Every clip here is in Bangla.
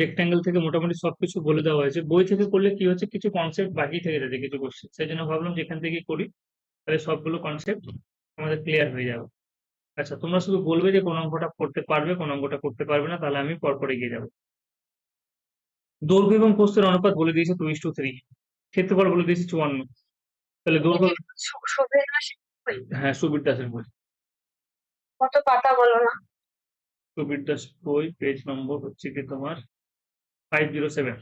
রেক্ট্যাঙ্গেল থেকে মোটামুটি সবকিছু বলে দেওয়া হয়েছে। বই থেকে করলে কি হচ্ছে, কিছু কনসেপ্ট বাকি থেকে যাচ্ছে, কিছু কোশ্চেন। সেই জন্য ভাবলাম যে এখান থেকেই করি, তাহলে সবগুলো কনসেপ্ট আমাদের ক্লিয়ার হয়ে যাবে। আচ্ছা, তোমরা শুধু বলবে যে কোন অঙ্কটা করতে পারবে, কোন অঙ্কটা করতে পারবে না, তাহলে আমি পরপর এগিয়ে যাবো। দৈর্ঘ্য এবং প্রস্থের অনুপাত বলে দিয়েছে 2:3। ক্ষেত্রফল বলে দিয়েছে 54। তাহলে দৈর্ঘ্য, সুবির দাসের বই? হ্যাঁ, সুবীর দাসের বই। কত পাতা বলো না? সুবীর দাস বই, পেজ নম্বর হচ্ছে কি তোমার 507।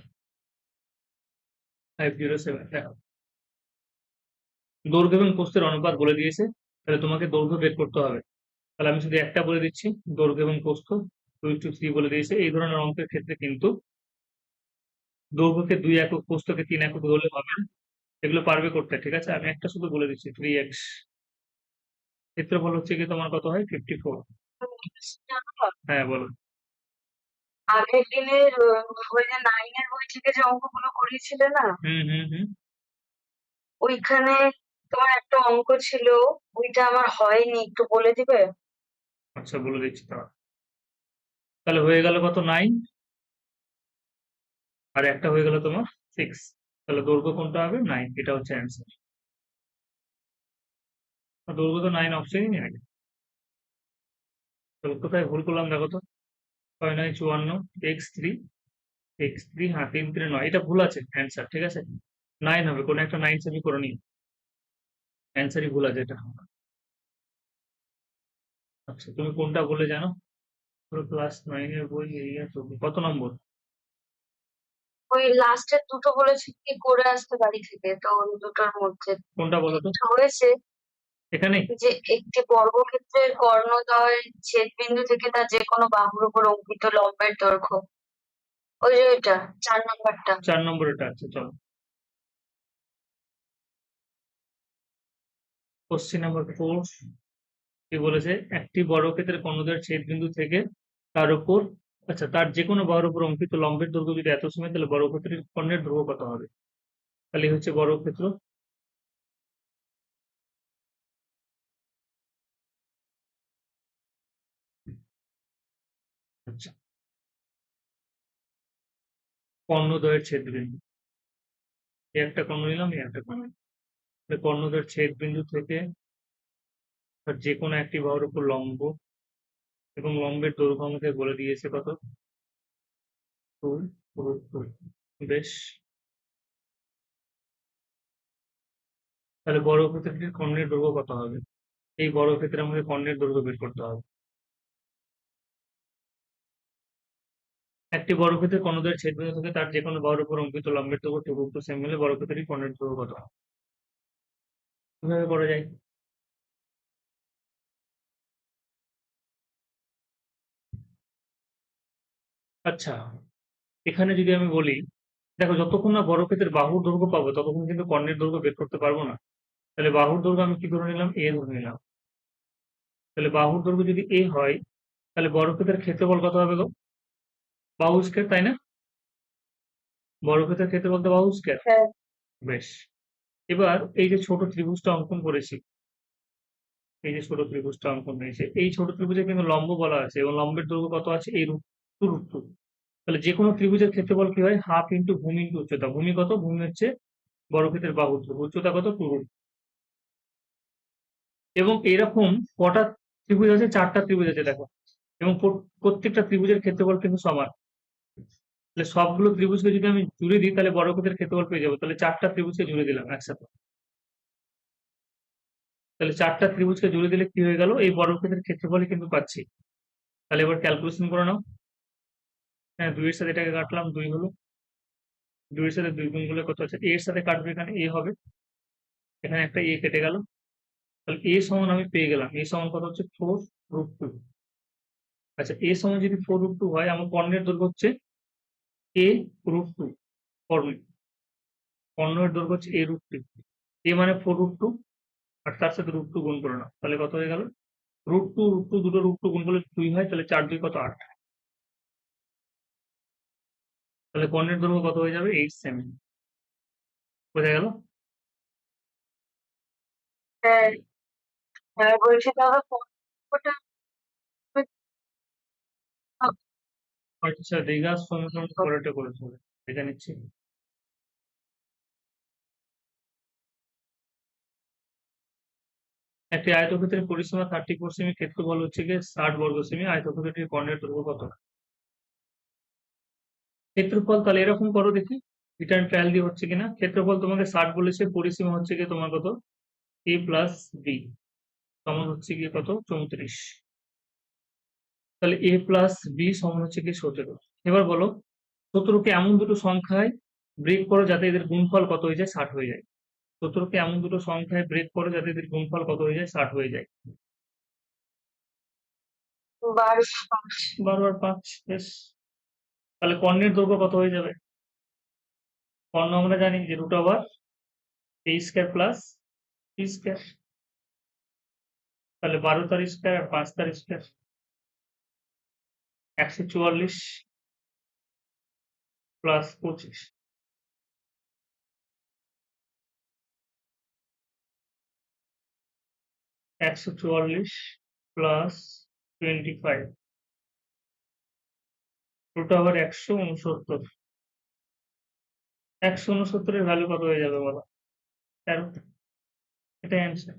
507 দেখো। দৈর্ঘ্য এবং প্রস্থের অনুপাত বলে দিয়েছে, তাহলে তোমাকে দৈর্ঘ্য বের করতে হবে। তাহলে আমি শুধু একটা বলে দিচ্ছি, দৈর্ঘ্য এবং প্রস্থ 2:3 বলে দিয়েছে। এই ধরনের অঙ্কের ক্ষেত্রে কিন্তু দৈর্ঘ্যকে 2 একক, প্রস্থকে 3 একক ধরলে হবে না। এগুলো পারবে করতে, ঠিক আছে? আমি একটা শুধু বলে দিচ্ছি, 3x। ক্ষেত্রফল হচ্ছে কি তোমার কত হয়, 54। জানো তো, হ্যাঁ, বলো। আগের দিনের ওই যে নাইনের বই থেকে যে অঙ্কগুলো করিয়েছিলে না, হুম, হুম, হুম। ওইখানে তোমার একটা অঙ্ক ছিল, ওইটা আমার হয়নি, একটু বলে দিবে? আচ্ছা, বলে দিচ্ছি তাহলে। তাহলে হয়ে গেল কত, 9। আর একটা হয়ে গেল তোমার 6। তাহলে দৈর্ঘ্য কোনটা হবে, 9। এটা হচ্ছে অ্যান্সার। দৈর্ঘ্য তো 9 অপশনই নেই আগে। তাহলে কোথায় ভুল করলাম দেখো তো। 6 9 54, x3। x3, হ্যাঁ, 3 3 9, এটা ভুল আছে অ্যান্সার, ঠিক আছে? 9 হবে, কোনো একটা 9 সেমি করে নিও। অ্যান্সারই ভুল আছে এটা। আচ্ছা, তুমি কোনটা বলে জানো? ক্লাস 9 এর বই, এই ছবি কত নম্বর? ওই লাস্টের দুটো বলেছি কি করে আসতে বাড়ি থেকে, তো ওই দুটোর মধ্যে কোনটা বলো তো? একটা হয়েছে এখানে। যে একটি বর্গক্ষেত্রের কর্ণদ্বয় ছেদবিন্দু থেকে তার যে কোনো বাহুর উপর অঙ্কিত লম্বের দৈর্ঘ্য। ওই যে ওইটা, 4 নম্বরটা। 4 নম্বর এটা আছে, চলো। কোশ্চেন নাম্বার 4 কি বলেছে, একটি বর্গক্ষেত্রের কর্ণদ্বয়ের ছেদবিন্দু থেকে তার উপর, আচ্ছা, তার যে কোনো বাহুর উপর অঙ্কিত লম্বের দৈর্ঘ্য যদি এত সময়, তাহলে বর্গক্ষেত্রের কর্ণের দৈর্ঘ্য কত হবে? তাহলে এই হচ্ছে বর্গক্ষেত্র। আচ্ছা, কর্ণদ্বয়ের ছেদবিন্দু, এই একটা কর্ণ নিলাম, এই একটা কর্ণ। তাহলে কর্ণদ্বয়ের ছেদবিন্দু থেকে তার যে কোনো একটি বাহুর উপর লম্ব, এবং লম্বের দৈর্ঘ্য আমাকে বলে দিয়েছে কত, 2 √2। বেশ। তাহলে বর্গক্ষেত্রটির কর্ণের দৈর্ঘ্য কত হবে? এই বর্গক্ষেত্রে আমাদের কর্ণের দৈর্ঘ্য বের করতে হবে। একটি বর্গক্ষেত্রের কর্ণদ্বয়ের ছেদবিন্দু থেকে তার যে কোনো বাহুর উপর অঙ্কিত লম্বের দৈর্ঘ্য 2 √2 সেমি হলে বর্গক্ষেত্রটির কর্ণের দৈর্ঘ্য কত হবে? কিভাবে করা যায়? আচ্ছা, এখানে যদি আমি বলি, দেখো, যতক্ষণ না বর্গক্ষেত্রের বাহুর দৈর্ঘ্য পাবো ততক্ষণ কিন্তু কর্ণের দৈর্ঘ্য বের করতে পারবো না। তাহলে বাহুর দৈর্ঘ্য আমি কি ধরে নিলাম, এ ধরে নিলাম। তাহলে বাহুর দৈর্ঘ্য যদি এ হয়, তাহলে বর্গক্ষেত্রের ক্ষেত্রফল কত হবে গো? বাহু স্কয়ার, তাই না? বর্গক্ষেত্রের ক্ষেত্রফল তো বাহু স্কয়ার। হ্যাঁ। বেশ। এবার এই যে ছোট ত্রিভুজটা অঙ্কন করেছি, এই যে ছোট ত্রিভুজটা অঙ্কন হয়েছে, এই ছোট ত্রিভুজে কিন্তু লম্ব বলা আছে, এবং লম্বের দৈর্ঘ্য কত আছে, এই √2। তাহলে যে কোনো ত্রিভুজের ক্ষেত্রফল কি হয়, হাফ ইন্টু ভূমি ইন্টু উচ্চতা। ভূমি কত? ভূমি হচ্ছে বর্গক্ষেত্রের বাহুর দৈর্ঘ্য, উচ্চতা কত, 2 √2। এবং এরকম কটা ত্রিভুজ আছে, 4টা ত্রিভুজ আছে দেখো। এবং প্রত্যেকটা ত্রিভুজের ক্ষেত্রফল কিন্তু সমান। তাহলে সবগুলো ত্রিভুজকে যদি আমি জুড়ে দিই, তাহলে বর্গক্ষেত্রের ক্ষেত্রফল পেয়ে যাবো। তাহলে 4টা ত্রিভুজকে জুড়ে দিলাম একসাথে। তাহলে 4টা ত্রিভুজকে জুড়ে দিলে কি হয়ে গেল, এই বর্গক্ষেত্রের ক্ষেত্রফলই কিন্তু পাচ্ছি। তাহলে এবার ক্যালকুলেশন করে নাও। হ্যাঁ, 2 এর সাথে এটাকে কাটলাম, 2 হলো। 2 এর সাথে 2 গুণ করলে কত আছে, এ এর সাথে কাটবে, এখানে এ হবে। এখানে একটা এ কেটে গেল। তাহলে এ সমান আমি পেয়ে গেলাম, এ সমান কত হচ্ছে, 4 √2। আচ্ছা, এ সমান যদি 4 √2 হয়, আমার কর্ণের দৈর্ঘ্য হচ্ছে a√2। কর্ণ, কর্ণের দৈর্ঘ্য হচ্ছে a√2। এ মানে 4 √2, আর তার সাথে √2 গুণ করে নাও, তাহলে কত হয়ে গেল, √2 √2, দুটো √2 গুণ করলে 2 হয়, তাহলে 4 2 কত, 8। তাহলে কর্ণের দৈর্ঘ্য কত হয়ে যাবে, 8 সেমি। বোঝা গেল? হ্যাঁ, হ্যাঁ, বলছি তাহলে ওটা আচ্ছা, দীঘা সমুদ্র পরেটা করেছে, দেখে নিচ্ছি। একটি আয়তক্ষেত্রের পরিসীমা 34 সেমি, ক্ষেত্রফল হচ্ছে গিয়ে 60 বর্গ সেমি, আয়তক্ষেত্রটির কর্ণের দৈর্ঘ্য কত? ক্ষেত্রফল তাহলে এরকম করো দেখি, রিটার্ন ট্রায়াল দিয়ে হচ্ছে কিনা। ক্ষেত্রফল তোমাকে 60 বলেছে, পরিসীমা হচ্ছে গিয়ে তোমার কত, a প্লাস বি, সমান হচ্ছে গিয়ে কত, 34। তাহলে a প্লাস বি সমান হচ্ছে গিয়ে 17। এবার বলো 17কে এমন দুটো সংখ্যায় ব্রেক করো যাতে এদের গুণফল কত হয়ে যায়, 60 হয়ে যায়। 17কে এমন দুটো সংখ্যায় ব্রেক করো যাতে এদের গুণফল কত হয়ে যায়, 60 হয়ে যায়। 12 5। 12 আর 5, বেশ। তাহলে কর্ণের দৈর্ঘ্য কত হয়ে যাবে? কর্ণ আমরা জানি যে root over a square plus b square. তাহলে 12 তার স্কয়ার আর 5 তার square, 144 plus 25। 144 plus 25 root over 169। 169 এর ভ্যালু কত হয়ে যাবে বলো? 13। এটাই অ্যান্সার।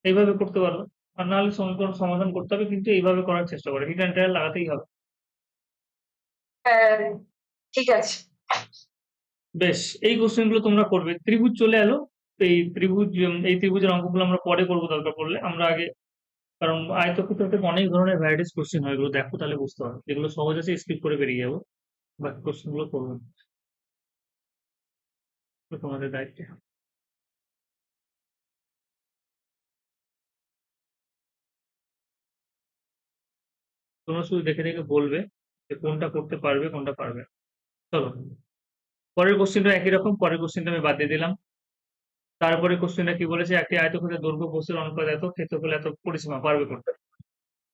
এইভাবে করতে পারো, আর নাহলে সমীকরণ সমাধান করতে হবে, কিন্তু এইভাবে করার চেষ্টা করে, রিটার্ন ট্রায়াল লাগাতেই হবে। হ্যাঁ, ঠিক আছে। বেশ, এই কোশ্চেন গুলো তোমরা করবে। ত্রিভুজ চলে এলো। এই ত্রিভুজের অঙ্কগুলো আমরা পরে করবো দরকার পড়লে, আমরা আগে, কারণ আয়তক্ষেত্র থেকে অনেক ধরনের ভ্যারাইটিস কোশ্চেন হয়, এগুলো দেখো তাহলে বুঝতে পারবে। যেগুলো সহজ আছে স্কিপ করে বেরিয়ে যাবো, বাকি কোশ্চেন গুলো করবো, তো তোমাদের দায়িত্বে। তোমরা শুধু দেখে দেখে বলবে যে কোনটা করতে পারবে কোনটা পারবে না। চলো, পরের কোশ্চেনটা একই রকম, পরের কোশ্চেনটা আমি বাদ দিয়ে দিলাম। তারপরে কোশ্চেনটা কি বলেছে, একটি আয়তক্ষেত্রের দৈর্ঘ্য প্রস্থের অনুপাত এত, ক্ষেত্রফল এত, পরিসীমা পারবে করতে?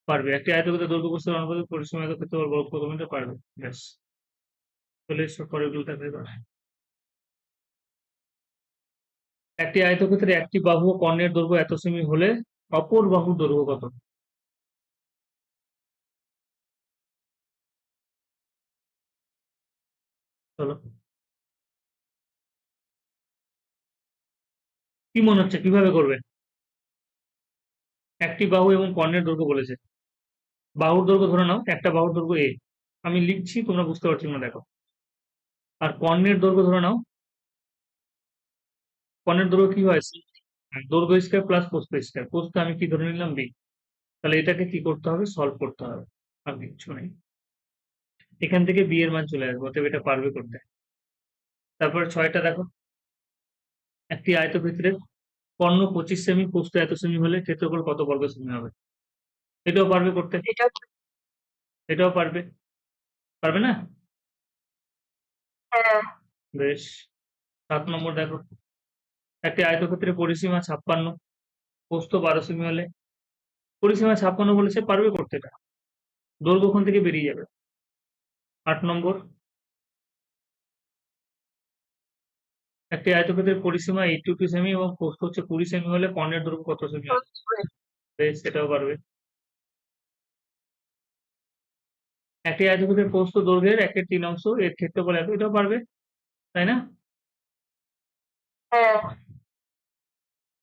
পারবে। একটি আয়তক্ষেত্রের দৈর্ঘ্য প্রস্থের অনুপাত, পরিসীমা এত, ক্ষেত্রফল কত মিটার, পারবে। ব্যাস, চলে এসো পরের গুলো দেখবে এবার। একটি আয়তক্ষেত্রে একটি বাহু ও কর্ণের দৈর্ঘ্য এত সেমি হলে অপর বাহুর দৈর্ঘ্য কত? চলো, কি মনে হচ্ছে কিভাবে করবে? একটি বাহু এবং কর্ণের দৈর্ঘ্য বলেছে। বাহুর দৈর্ঘ্য ধরে নাও, একটা বাহুর দৈর্ঘ্য এ, আমি লিখছি তোমরা বুঝতে পারছো না দেখো। আর কর্ণের দৈর্ঘ্য ধরে নাও, কর্ণের দৈর্ঘ্য কি হয়, দৈর্ঘ্য স্কয়ার প্লাস প্রস্থ স্কয়ার। প্রস্থ আমি কি ধরে নিলাম, বি। তাহলে এটাকে কি করতে হবে, সলভ করতে হবে, আর কিচ্ছু নেই। এখান থেকে বি এর মান চলে আসবে, অতএব এটা পারবে করতে। তারপরে 6টা দেখো, একটি আয়তক্ষেত্রের কর্ণ 25 সেমি, প্রস্থ এত সেমি হলে ক্ষেত্রফল কত বর্গ সেমি হবে? এটাও পারবে করতে, এটা এটাও পারবে। পারবে না? হ্যাঁ, বেশ। 7 নম্বর দেখো, একটি আয়তক্ষেত্রের পরিসীমা 56, প্রস্থ 12 সেমি হলে, পরিসীমা 56 বলেছে, পারবে করতে এটা, দৈর্ঘ্য ওখান থেকে বেরিয়ে যাবে। 8 নম্বর, একটি আয়তক্ষেত্রের পরিসীমা 82 সেমি এবং প্রস্থ হচ্ছে 20 সেমি হলে কর্ণের দৈর্ঘ্য কত সেমি হবে? বেশ, এটাও পারবে। একটি আয়তক্ষেত্রের প্রস্থ দৈর্ঘ্যের 1/3 এর ক্ষেত্রফল এত, এটাও পারবে, তাই না? হ্যাঁ,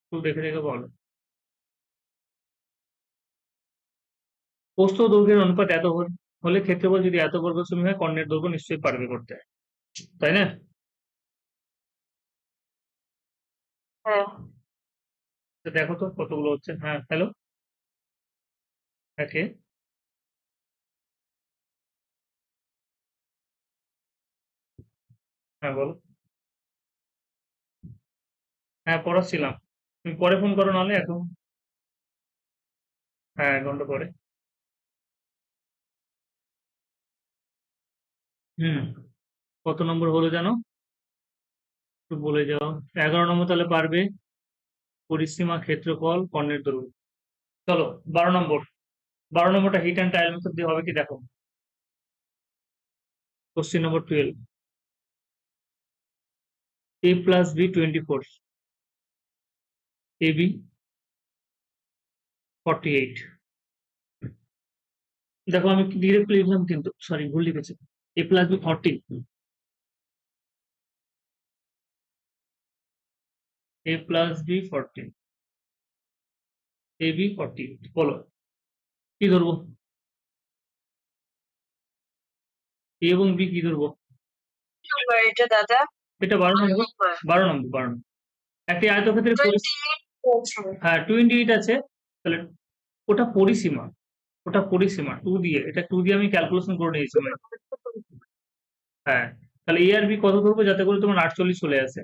একটু দেখে দেখে বলো। প্রস্থ ও দৈর্ঘ্যের অনুপাত এত হলে ক্ষেত্রফল যদি এত বর্গ সেমি হয়, কর্ণের দৈর্ঘ্য নিশ্চয়ই পারবে করতে, তাই না? হ্যাঁ। তো দেখো তো কতগুলো হচ্ছে। হ্যাঁ, হ্যালো, একে, হ্যাঁ বলো। হ্যাঁ, পড়াচ্ছিলাম, তুমি পরে ফোন করো নাহলে এখন। হ্যাঁ, 1 ঘন্টা পরে। হুম, কত নম্বর হলো জানো, একটু বলে যাও। 11 নম্বর, তাহলে পারবে পরিসীমা, ক্ষেত্রফল, কর্ণের দৈর্ঘ্য। চলো, 12 নম্বর। 12 নম্বরটা হিট অ্যান্ড ট্রায়াল মেথড দিয়ে হবে কি দেখো। Question number 12, a plus B 24, ab 48, দেখো আমি ডিরেক্ট লিখলাম কিন্তু সরি ভুল লিখেছি। a plus B 14, a plus B 14, a B 40। বলো কি ধরবো? a এবং b কি ধরবো? নাম্বার এটা দাদা? এটা 12 নম্বর। 12 নম্বর 12 নম্বর। একটি আয়তক্ষেত্রের 28 বলছেন। হ্যাঁ 28 আছে। তাহলে ওটা পরিসীমা, ওটা পরিসীমা 2 দিয়ে, এটা 2 দিয়ে আমি ক্যালকুলেশন করে নিয়েছি মানে। হ্যাঁ তাহলে এ আর বি কত ধরবো যাতে করে তোমার 48 চলে আসে?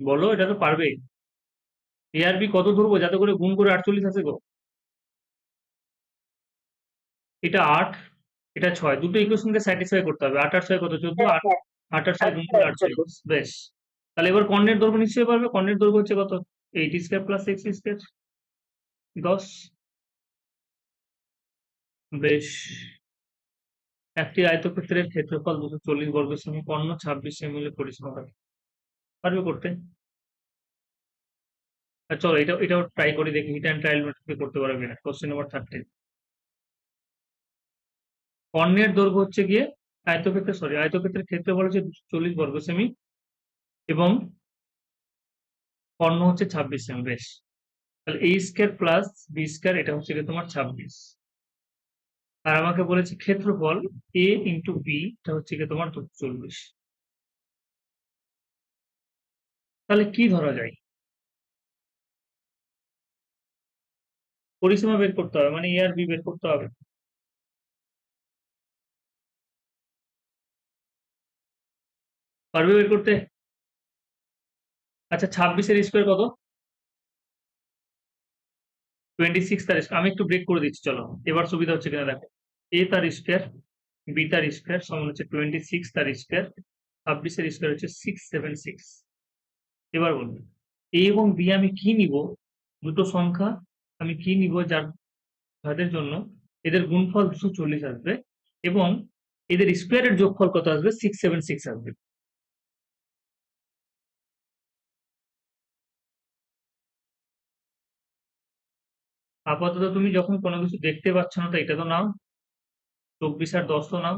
বলো, এটা তো পারবে। এ আর বি কত ধরবো যাতে করে গুণ করে 48 আসে গো? এটা 8, এটা 6, দুটো ইকুয়েশনকে স্যাটিসফাই করতে হবে। 8 আর 6 কত? 14, 8 8 আর 6 গুণ করে 48। বেশ, তাহলে এবার কর্ণের দৈর্ঘ্য নিশ্চয়ই পারবে। কর্ণের দৈর্ঘ্য হচ্ছে কত? 8 স্কয়ার প্লাস 6 স্কয়ার, 10। বেশ, একটি আয়তক্ষেত্রের ক্ষেত্রফল 240 বর্গ সেমি, কর্ণ 26 সেমি হলে পরিসীমা কত? পারবে করতে? চলো এটাও ট্রাই করে দেখি, হিট অ্যান্ড ট্রায়াল মেথড করতে পারবে না। কোশ্চেন নাম্বার 30, কর্ণের দৈর্ঘ্য হচ্ছে গিয়ে আয়তক্ষেত্রের ক্ষেত্রফল হচ্ছে 240 বর্গ সেমি এবং কর্ণ হচ্ছে 26 সেমি। বেশ, তাহলে a square plus B square, এটা হচ্ছে গিয়ে তোমার 26। আর আমাকে বলেছে ক্ষেত্রফল a ইন্টু বি, এটা হচ্ছে গিয়ে তোমার 240। তাহলে কি ধরা যায়? পরিসীমা বের করতে হবে, মানে এ আর বি বের করতে হবে। পারবে বের করতে? আচ্ছা 26 এর স্কয়ার কত? 26 তার আমি একটু ব্রেক করে দিচ্ছি, চলো এবার সুবিধা হচ্ছে কিনা দেখো। a তার স্কয়ার, বি তার স্কয়ার সমান হচ্ছে 26 তার স্কয়ার, 26 এর স্কয়ার হচ্ছে 676। এবার বলুন a এবং b আমি কি নিব? দুটো সংখ্যা আমি কি নিব যাদের জন্য এদের গুণফল 240 আসবে এবং এদের স্কয়ারের যোগফল কত আসবে? 676 আসবে। আপাতত তুমি যখন কোনো কিছু দেখতে পাচ্ছ না তো এটা তো নাও, 24 আর 10 তো নাও,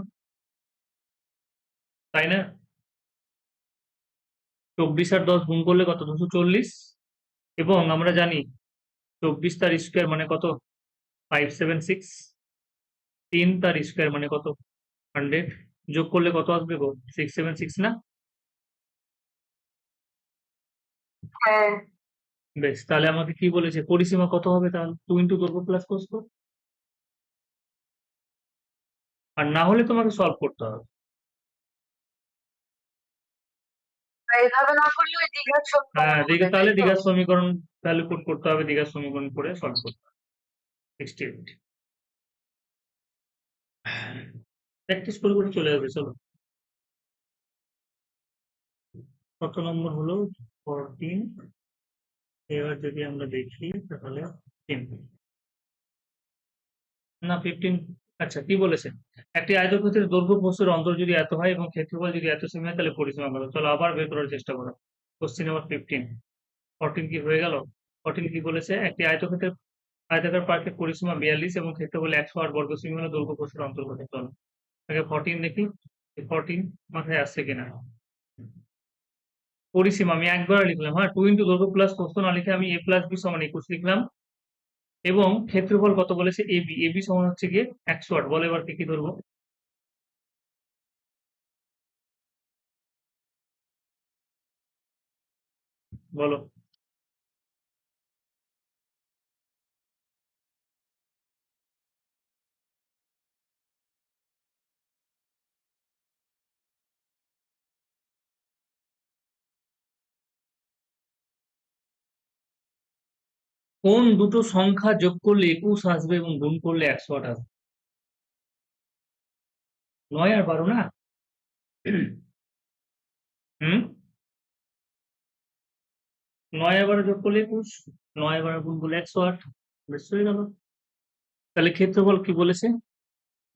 তাই না? 24 আর 10 গুণ করলে কত? 240। এবং আমরা জানি 24 তার স্কয়ার মানে কত? 576। 3 তার স্কয়ার মানে কত? 100। যোগ করলে কত আসবে গো? 676 না? হ্যাঁ। বেশ, তাহলে আমাকে কি বলেছে পরিসীমা কত হবে? তাহলে 2 ইন্টু করবো প্লাস করবো, আর না হলে তোমাকে সলভ করতে হবে। এইভাবে না করলে ওই দীঘার হ্যাঁ সমীকরণ দেখি, হবে, তাহলে তাই তো? দীঘার সমীকরণ ভ্যালু পুট করতে হবে, দীঘার সমীকরণ করে সলভ করতে হবে। 68 প্র্যাকটিস করে করে চলে যাবে। চলো কত নম্বর হলো? 14। এবার যদি আমরা দেখি তাহলে 10 না 15। আচ্ছা কি বলেছে? একটি আয়তক্ষেত্রের দৈর্ঘ্য প্রস্থের অন্তর যদি এত হয় এবং ক্ষেত্রফল যদি এত সেমি হয় তাহলে পরিসীমা কত? চলো আবার বের করার চেষ্টা করো। Question number 15। 14 কি হয়ে গেল? 14 কি বলেছে? একটি আয়তাকার পার্কের পরিসীমা 42 এবং ক্ষেত্রফল 108 বর্গ সেমি হলে দৈর্ঘ্য প্রস্থের অন্তর কত? চলো আগে 14 দেখি, 14 মাথায় আসছে কিনা। পরিসীমা আমি একবার লিখলাম, হ্যাঁ 2 ইন্টু দৈর্ঘ্য প্লাস প্রস্থ না লিখে আমি a প্লাস বি সমান 21 লিখলাম এবং ক্ষেত্রফল কত বলেছে? এবি সমান হচ্ছে গিয়ে 108। বলে এবার কি কি ধরবো? বলো। কোন দুটো সংখ্যা যোগ করলে 21 আসবে এবং গুণ করলে 108 আসবে? 9 আর 12 না? হুম, 9 আর 12 যোগ করলে 21, 9 আর 12 গুণ করলে 108। বেশ হয়ে গেল। তাহলে ক্ষেত্রফল কি বলেছে?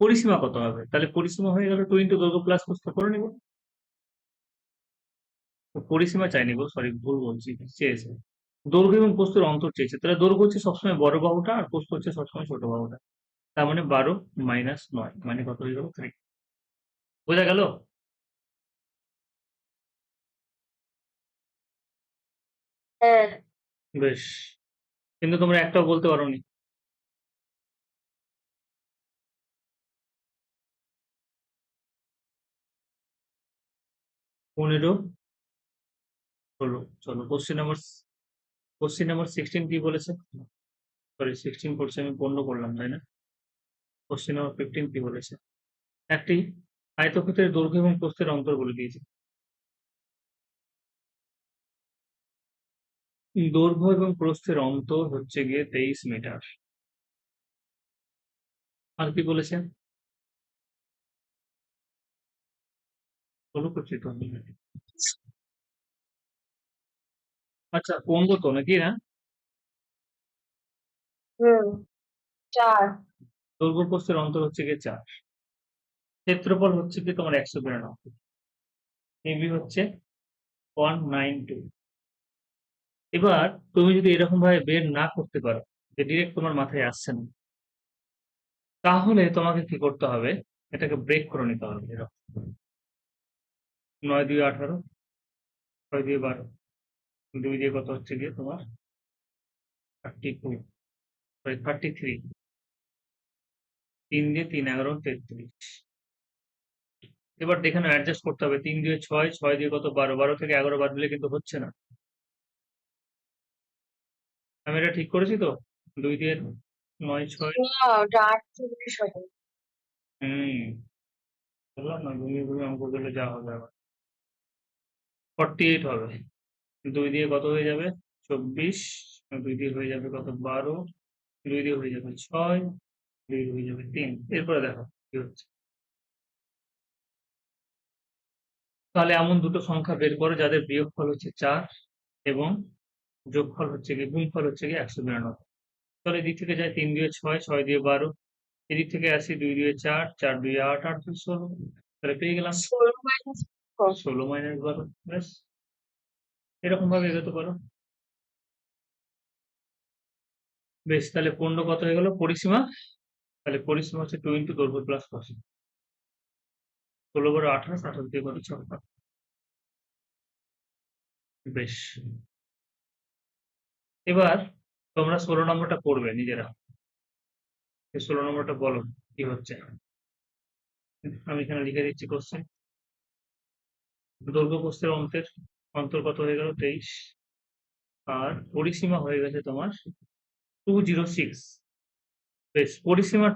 পরিসীমা কত হবে? তাহলে পরিসীমা হয়ে গেল 2 ইন্টু দৈর্ঘ্য প্লাস প্রস্থ করে নেব। পরিসীমা চাইনি গো, সরি ভুল বলছি, চেয়েছে। দৈর্ঘ্য এবং প্রস্থের অন্তর চেয়েছে, তাহলে দৈর্ঘ্য হচ্ছে সবসময় বড় বাহুটা আর প্রস্থ হচ্ছে সবসময় ছোট বাহুটা। তার মানে 12 মাইনাস 9 মানে কত হয়ে গেল 3। বোঝা গেল? হ্যাঁ। বেশ, কিন্তু তোমরা একটাও বলতে পারোনি। পনেরো 16। চলো কোশ্চেন নাম্বার 16 কি বলেছে? সরি 16 করছে, আমি পূর্ণ করলাম তাই না? কোশ্চেন নাম্বার 15 কি বলেছে? একটি আয়তক্ষেত্রের দৈর্ঘ্য এবং প্রস্থের অন্তর বলে দিয়েছে। দৈর্ঘ্য এবং প্রস্থের অন্তর হচ্ছে গিয়ে 23 মিটার। আর কি বলেছে? বলো করছি তো আমি। আচ্ছা, 15 তো নাকি না? হুম। 4। দৈর্ঘ্য প্রস্থের অন্তর হচ্ছে গিয়ে 4। ক্ষেত্রফল হচ্ছে কি তোমার 192। এবি হচ্ছে 192। এবার তুমি যদি এরকম ভাবে বের না করতে পারো, যে ডিরেক্ট তোমার মাথায় আসছে না, তাহলে তোমাকে কি করতে হবে? এটাকে ব্রেক করে নিতে হবে এরকম। 9 দিয়ে 18, 6 দিয়ে 12, 2 দিয়ে কত হচ্ছে গিয়ে তোমার 32, সরি 33, 3 দিয়ে 3 11 33। এবার এখানে অ্যাডজাস্ট করতে হবে। 3 দিয়ে 6, 6 দিয়ে কত 12, 12 থেকে 11 বাদ দিলে কিন্তু হচ্ছে না। আমি এটা ঠিক করেছি তো? 2 দিয়ে 9 6। না, ওটা 48 হবে। হুম, বললাম না ঘুমিয়ে ঘুমিয়ে অঙ্ক করলে যা হবে আবার। 48 হবে। 2 দিয়ে কত হয়ে যাবে 24, 2 দিয়ে হয়ে যাবে কত 12, 2 দিয়ে হয়ে যাবে 6, 2 দিয়ে হয়ে যাবে 3। এরপরে দেখো কি হচ্ছে। তাহলে এমন দুটো সংখ্যা বের করো যাদের বিয়োগফল হচ্ছে 4 এবং যোগফল হচ্ছে গিয়ে গুণফল হচ্ছে গিয়ে 192। তাহলে এদিক থেকে যায় 3 দিয়ে 6, 6 দিয়ে 12, এদিক থেকে আসি 2 দিয়ে 4, 4 দিয়ে 8, 8 দিয়ে 16। তাহলে পেয়ে গেলাম 16 মাইনাস 16 মাইনাস 12। ব্যাস, এরকম ভাবে এগোতে পারো। বেশ, তাহলে 15 কত হয়ে গেল পরিসীমা? তাহলে পরিসীমা হচ্ছে 2 ইন্টু দৈর্ঘ্য প্লাস প্রস্থ। 16 বারো 28, 28 দিয়ে কত 6। বেশ, এবার তোমরা 16 নম্বরটা করবে নিজেরা। 16 নম্বরটা বলো কি হচ্ছে। আমি এখানে লিখে দিচ্ছি কোশ্চেন। দৈর্ঘ্য প্রস্থের অন্তর কত হয়ে গেল 23, আর পরিসীমা হয়ে গেছে তোমার 206। বেশ, পরিসীমা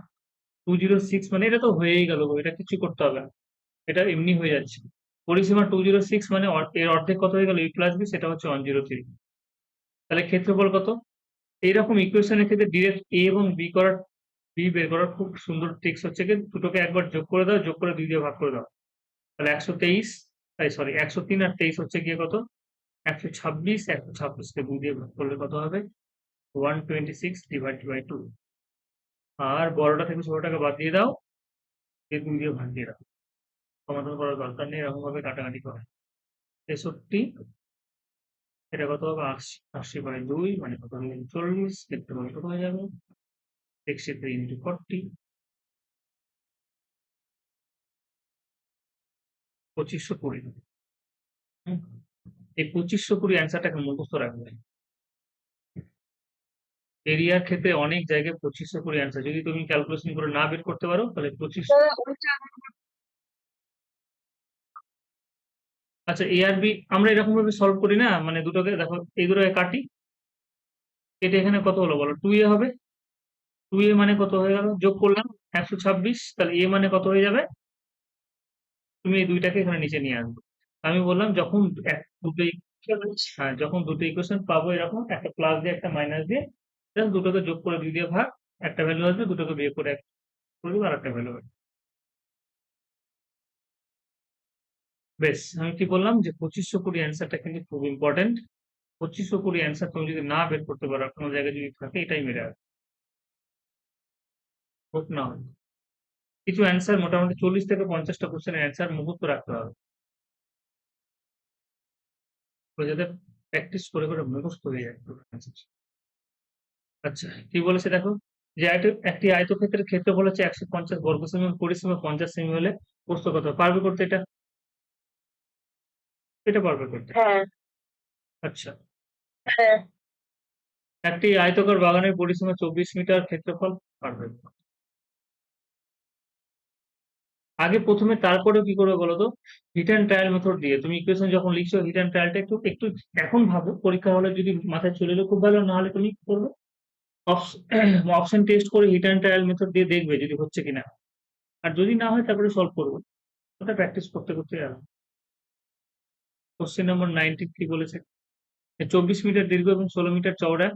206 মানে এটা তো হয়েই গেল গো, এটা কিছু করতে হবে না, এটা এমনি হয়ে যাচ্ছে। পরিসীমা 206 মানে এর অর্ধেক কত হয়ে গেল a প্লাস b, সেটা হচ্ছে 103। তাহলে ক্ষেত্রফল কত? এইরকম ইকুয়েশনের ক্ষেত্রে ডিরেক্ট a এবং b বের করার খুব সুন্দর ট্রিক্স হচ্ছে কি, দুটোকে একবার যোগ করে দাও, যোগ করে 2 দিয়ে ভাগ করে দাও। তাহলে 123, সরি 103 আর 23 হচ্ছে গিয়ে কত 126, 126 কে 2 দিয়ে ভাগ করলে কত হবে 126 ডিভাইডেড বাই 2। আর বড়টা থেকে ছোটটাকে বাদ দিয়ে দাও, দিয়ে 2 দিয়ে ভাগ দিয়ে দাও। সমাধান করার দরকার নেই, এরকম ভাবে কাটাকাটি করে। 63, এটা কত হবে 80, 80 বাই 2 মানে কত হবে 40। ক্ষেত্রফল কত হয়ে যাবে 63 ইন্টু 40, 2520। এই 2520 অ্যান্সারটাকে মুখস্থ রাখবে। এরিয়ার ক্ষেত্রে অনেক জায়গায় 2520 অ্যান্সার, যদি তুমি ক্যালকুলেশন করে না বের করতে পারো তাহলে 25। ওইটা আচ্ছা, এ আর বি আমরা এরকম ভাবে সলভ করি না, মানে দুটোকে দেখো এই দুটোকে কাটি, এটা এখানে কত হলো বলো 2a হবে। 2a মানে কত হয়ে গেল, যোগ করলাম 126, তাহলে a মানে কত হয়ে যাবে, তুমি এই দুইটাকে এখানে নিচে নিয়ে আসবে। আমি বললাম যখন দুটো হ্যাঁ, যখন দুটো ইকুয়েশন পাবো এরকম, একটা প্লাস দিয়ে একটা মাইনাস দিয়ে, জাস্ট দুটোকে যোগ করে 2 দিয়ে ভাগ, একটা ভ্যালু আসবে, দুটোকে বিয়োগ করে করে দেবো আর একটা ভ্যালু আসবে। বেশ, আমি কি বললাম যে 2520 অ্যান্সারটা কিন্তু খুব ইম্পর্টেন্ট। 2520 অ্যান্সার তুমি যদি না বের করতে পারো, কোনো জায়গায় যদি থাকে, এটাই মেরে আসবে, হোক না হোক। কিছু অ্যান্সার মোটামুটি 40 থেকে 50টা কোশ্চেনের অ্যান্সার মুখস্থ রাখতে হবে, বুঝতে প্র্যাকটিস করে করে মুখস্থ হয়ে যায় পুরো answer। আচ্ছা কি বলেছে দেখো, যে একটি আয়তক্ষেত্রের ক্ষেত্রফল হচ্ছে 150 বর্গ সেমি এবং পরিসীমা 50 সেমি হলে প্রস্থ কত? পারবে করতে এটা? এটা পারবে করতে? হ্যাঁ আচ্ছা, হ্যাঁ একটি আয়তাকার বাগানের পরিসীমা 24 মিটার, ক্ষেত্রফল পারবে। আগে প্রথমে তারপরে কি করবে বলো তো, হিট অ্যান্ড ট্রায়াল মেথড দিয়ে তুমি ইকুয়েশন যখন লিখছো হিট অ্যান্ড ট্রায়ালটা একটু একটু এখন ভাবো, পরীক্ষা হলে যদি মাথায় চলে এলো খুব ভালো, না হলে তুমি কি করবে, অপশন টেস্ট করে হিট অ্যান্ড ট্রায়াল মেথড দিয়ে দেখবে যদি হচ্ছে কিনা, আর যদি না হয় তারপরে সলভ করবে। ওটা প্র্যাকটিস করতে করতে যাবে। কোশ্চেন নম্বর 19 কি বলেছে, 24 মিটার দীর্ঘ এবং 16 মিটার চওড়া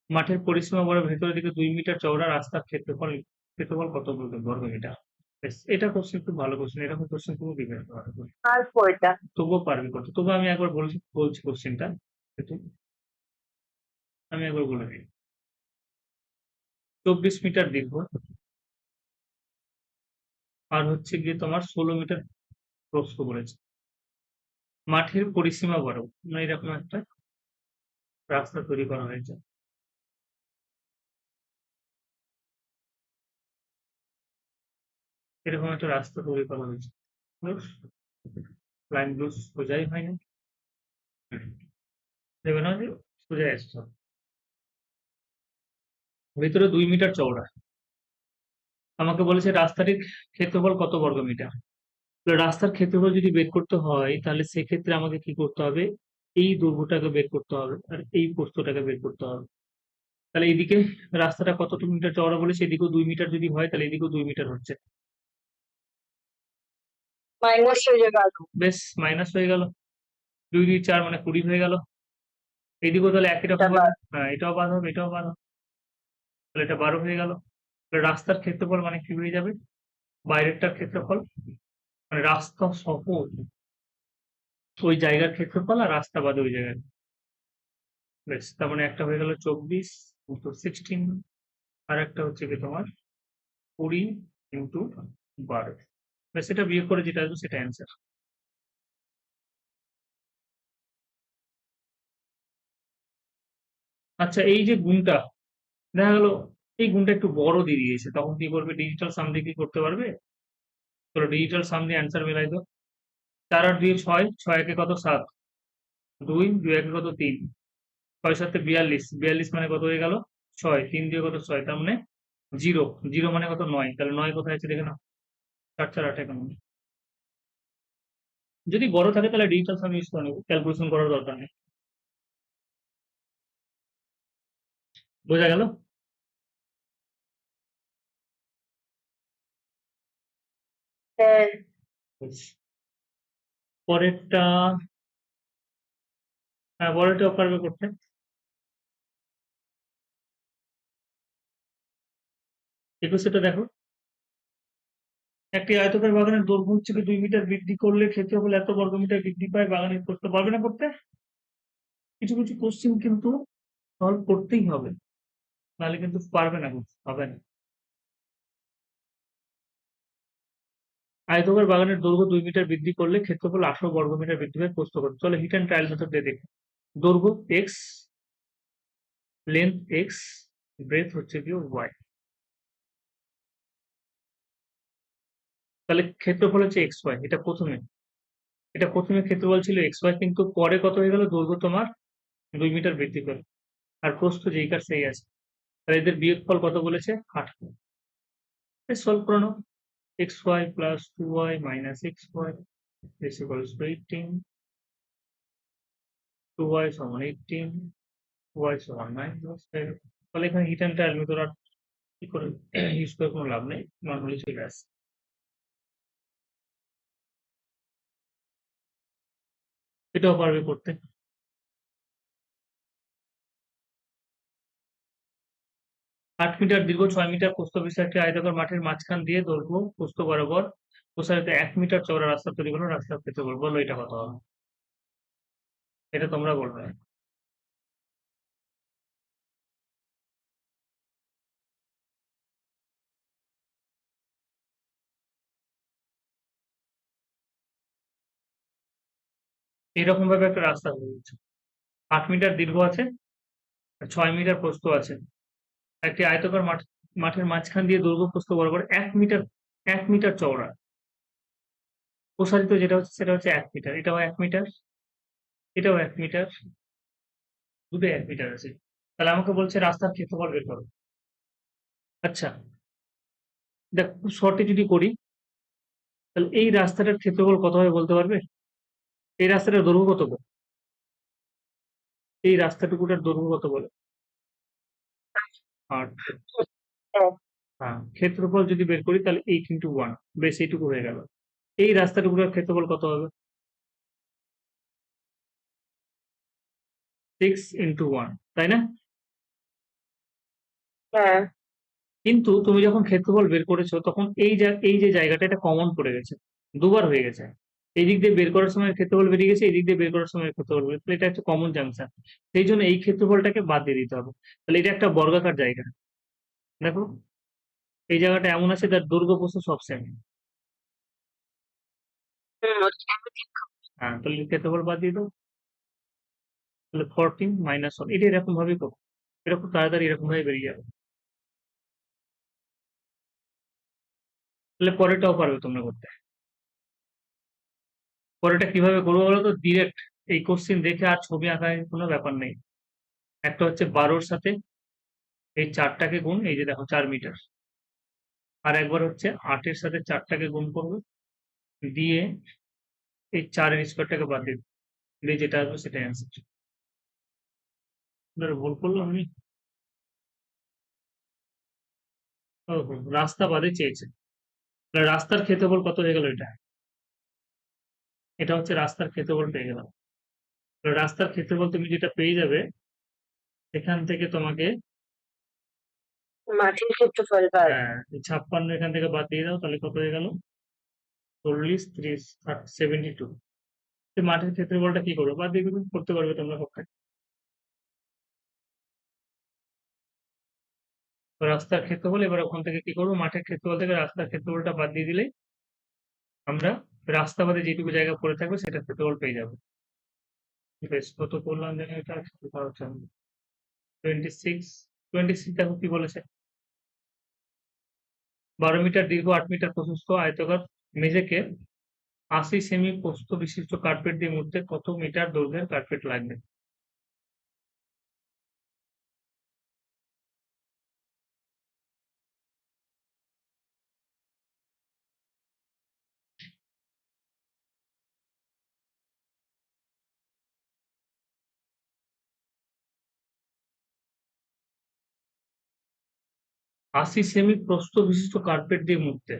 মাঠের পরিসীমা বড় ভেতরের দিকে 2 মিটার চওড়া রাস্তার ক্ষেত্রফল ক্ষেত্রফল কত বর্গ মিটার? বেশ, এটা কোশ্চেন খুব ভালো কোশ্চেন, এরকম কোশ্চেন তুমি বিভিন্ন পারবে, আর কয়টা? তবুও পারবে করতে। তবুও আমি একবার বলছি কোশ্চেনটা, আমি একবার বলে দিই। 24 মিটার দীর্ঘ আর হচ্ছে গিয়ে তোমার 16 মিটার প্রস্থ বলেছে, মাঠের পরিসীমা বড়, মানে এরকম একটা রাস্তা তৈরি করা হয়েছে। এরকম একটা রাস্তা তৈরি করা হয়েছে, লাইন গুলো সোজাই হয় না, দেবে না যে সোজা আসছে, ভেতরে 2 মিটার চওড়া। আমাকে বলেছে রাস্তাটির ক্ষেত্রফল কত বর্গ মিটার। তো রাস্তার ক্ষেত্রফল যদি বের করতে হয় তাহলে সেক্ষেত্রে আমাকে কি করতে হবে, এই দৈর্ঘ্যটাকে বের করতে হবে আর এই প্রস্থটাকে বের করতে হবে। তাহলে এইদিকে রাস্তাটা কতটুকু মিটার চওড়া বলেছে, এদিকেও 2 মিটার যদি হয় তাহলে এদিকেও 2 মিটার হচ্ছে, মাইনাস হয়ে গেল। বেশ মাইনাস হয়ে গেল, 2 2 4 মানে 20 হয়ে গেল। এইদিকেও তাহলে একই রকম ভাবে, হ্যাঁ এটাও বাদ হবে এটাও বাদ হবে, তাহলে এটা 12 হয়ে গেল। তাহলে রাস্তার ক্ষেত্রফল মানে কি হয়ে যাবে, বাইরেরটার ক্ষেত্রফল, মানে রাস্তা সহ ওই জায়গার ক্ষেত্রফল আর রাস্তা বাদে ওই জায়গায়। বেশ, তার মানে একটা হয়ে গেল 24 ইন্টু 16, আর একটা হচ্ছে কি তোমার 20 ইন্টু 12। বেশ, এটা বিয়োগ করে যেটা আসবে সেটা অ্যান্সার। আচ্ছা এই যে গুণটা দেখা গেল, এই গুণটা একটু বড় দিয়ে দিয়েছে, তখন কি করবে, ডিজিটাল সাম দিয়ে কি করতে পারবে? চলো ডিজিটাল সাম দিয়ে অ্যান্সার মেলাই দাও। 4 আর 2 6, 6 একে কত 7, 2 2 একে কত 3, 6 7 42, 42 মানে কত হয়ে গেল 6, 3 দিয়ে কত 6, তার মানে 0, 0 মানে কত 9, তাহলে 9 কোথায় আছে দেখে নাও, 4 4 8 একান্ন। যদি বড় থাকে তাহলে ডিজিটাল সাম ইউজ করে নেবো, ক্যালকুলেশন করার দরকার নেই। বোঝা গেল? হ্যাঁ পরেরটা, হ্যাঁ পরেরটাও পারবে করতে। একুশেটা দেখো, একটি আয়তকার বাগানের দৈর্ঘ্য হচ্ছে কি 2 মিটার বৃদ্ধি করলে ক্ষেত্রফল এত বর্গ মিটার বৃদ্ধি পায়, বাগানের করতে পারবে না করতে? কিছু কিছু কোশ্চেন কিন্তু সলভ করতেই হবে, নাহলে কিন্তু পারবে না করতে, হবে না। আয়তকার বাগানের দৈর্ঘ্য 2 মিটার বৃদ্ধি করলে ক্ষেত্রফল 18 বর্গ মিটার বৃদ্ধি পায়, প্রস্থ কত? চলো হিট অ্যান্ড ট্রায়াল মেথড দিয়ে দেখি। দৈর্ঘ্য এক্স, লেন্থ এক্স, ব্রেথ হচ্ছে কি ওয়াই, তাহলে ক্ষেত্রফল হচ্ছে এক্স ওয়াই। এটা প্রথমে ক্ষেত্রফল ছিল এক্স ওয়াই, কিন্তু পরে কত হয়ে গেল, দৈর্ঘ্য তোমার 2 মিটার বৃদ্ধি করে, আর প্রস্থ যেই কার সেই আছে, তাহলে এদের বিয়োগফল কত বলেছে, 18। সলভ করে নাও, X Y plus 2y minus X Y is equals to 18, 2y সমান 18, y সমান 9। তাহলে এখানে হিট অ্যান্ড ট্রায়াল মেথড আর কি করে ইউজ করে কোনো লাভ নেই, নর্মালি চলে আসে। এটাও পারবে করতে। 8 মিটার দীর্ঘ 6 মিটার প্রস্থ বিশিষ্ট একটি আয়তাকার মাঠের মাঝখান দিয়ে দৈর্ঘ্য প্রস্থ বরাবর প্রসারিত 1 মিটার চওড়া রাস্তা তৈরি হলো, রাস্তার ক্ষেত্রফল বলো এটা কত হবে? এটা তোমরা বলবে। এরকম ভাবে একটা রাস্তা হয়ে গেছে, 8 মিটার দীর্ঘ আছে, 6 মিটার প্রস্থ আছে। একটি আয়তাকার মাঠের মাঝখান দিয়ে দৈর্ঘ্য প্রস্থ বরাবর 1 মিটার চওড়া। প্রসারিত যেটা হচ্ছে সেটা হচ্ছে 1 মিটার। এটাও 1 মিটার, এটাও 1 মিটার, দুটোই 1 মিটার আছে। তাহলে আমাকে বলছে রাস্তার ক্ষেত্রফল বের করো। আচ্ছা, দেখ খুব শর্টে যদি করি, তাহলে এই রাস্তাটার ক্ষেত্রফল কত হবে বলতে পারবে? এই রাস্তাটার দৈর্ঘ্য কত বলো? এই রাস্তাটুকুটার দৈর্ঘ্য কত বলো? 8। হ্যাঁ। হ্যাঁ, ক্ষেত্রফল যদি বের করি তাহলে 8 into 1, বেশ এইটুকু হয়ে গেল। এই রাস্তাটুকুটার ক্ষেত্রফল কত হবে? 6 into 1, তাই না? হ্যাঁ। কিন্তু তুমি যখন ক্ষেত্রফল বের করেছো তখন এই যে জায়গাটা এটা কমন পড়ে গেছে, দুবার হয়ে গেছে। এই দিক দিয়ে বের করার সময় ক্ষেত্রফল বেরিয়ে গেছে, এই দিক দিয়ে বের করার সময় ক্ষেত্রফল বেরিয়ে গেছে। এটা একটা কমন জাংশন, সেই জন্য এই ক্ষেত্রফলটাকে বাদ দিয়ে দিতে হবে। তাহলে এটা একটা বর্গাকার জায়গা। দেখো এই জায়গাটা এমন আছে যার দৈর্ঘ্য প্রস্থ সব সেম। হ্যাঁ, তাহলে ক্ষেত্রফল বাদ দিয়ে দাও। তাহলে 14 - 1, এটা এরকম ভাবেই করো। এটা খুব তাড়াতাড়ি এরকম ভাবে বেরিয়ে যাবে। তাহলে পরেরটাও পারবে তোমরা করতে। পরেরটা কিভাবে করবো বলো তো? ডিরেক্ট এই কোশ্চেন দেখে আর ছবি আঁকার কোনো ব্যাপার নেই। একটা হচ্ছে 12-র সাথে এই 4টাকে গুণ, এই যে দেখো 4 মিটার। আর একবার হচ্ছে 8-এর সাথে 4টাকে গুণ করবে, দিয়ে এই 4-এর স্কোয়ারটাকে বাদ দিয়ে দিয়ে যেটা আসবে সেটাই অ্যান্সার। ভুল করলাম আমি? ওহো, রাস্তা বাদে চেয়েছে। তাহলে রাস্তার ক্ষেত্রফল কত হয়ে গেল? এটা এটা হচ্ছে রাস্তার ক্ষেত্রফল পেয়ে গেলাম। তাহলে রাস্তার ক্ষেত্রফল তুমি যেটা পেয়ে যাবে, এখান থেকে তোমাকে মাটির ক্ষেত্রফল বাদ। হ্যাঁ, এই 56 এখান থেকে বাদ দিয়ে দাও, তাহলে কত হয়ে গেল? 40, 30, 72। মাঠের ক্ষেত্রফলটা কি করবো? বাদ দিয়ে দিবে, করতে পারবে তোমরা পক্ষে। তো রাস্তার ক্ষেত্রফল, এবার ওখান থেকে কি করবো? মাঠের ক্ষেত্রফল থেকে রাস্তার ক্ষেত্রফলটা বাদ দিয়ে দিলেই আমরা রাস্তা বাদে যেটুকু জায়গা পড়ে থাকবে সেটা ক্ষেত্রফল পেয়ে যাবো। বেশ, কত করলাম জানি এটা? 26। 26 দেখো কি বলেছে। 12 মিটার দীর্ঘ, 8 মিটার প্রশস্ত আয়তাকার মেঝেকে 80 সেমি প্রস্থ বিশিষ্ট কার্পেট দিয়ে মুড়তে কত মিটার দৈর্ঘ্যের কার্পেট লাগবে? আশি সেমি প্রস্থ বিশিষ্ট কার্পেট দিয়ে মুড়তে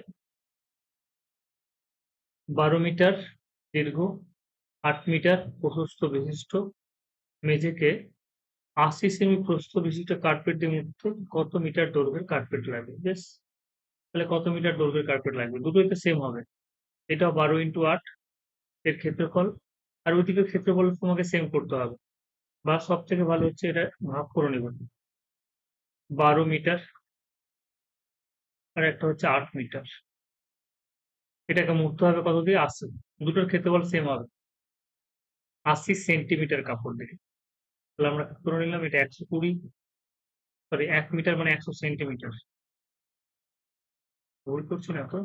12 মিটার দীর্ঘ, 8 মিটার প্রশস্ত বিশিষ্ট মেঝেকে 80 সেমি প্রস্থ বিশিষ্ট কার্পেট দিয়ে মুড়তে কত মিটার দৈর্ঘ্যের কার্পেট লাগবে? বেশ, তাহলে কত মিটার দৈর্ঘ্যের কার্পেট লাগবে? দুটোই তো সেম হবে। এটাও 12 into 8 এর ক্ষেত্রফল, আর ওইদিকের ক্ষেত্রফল তোমাকে সেম করতে হবে। বা সব থেকে ভালো হচ্ছে এটা ভাগ করে নেবে। 12 মিটার আর একটা হচ্ছে 8 মিটার। এটাকে মুড়তে হবে কত দিয়ে? 80। দুটোর ক্ষেত্রফল সেম হবে, 80 সেন্টিমিটার কাপড় দিয়ে। তাহলে আমরা করে নিলাম এটা 120, সরি 1 মিটার মানে 100 সেন্টিমিটার। ভুল করছি না তো?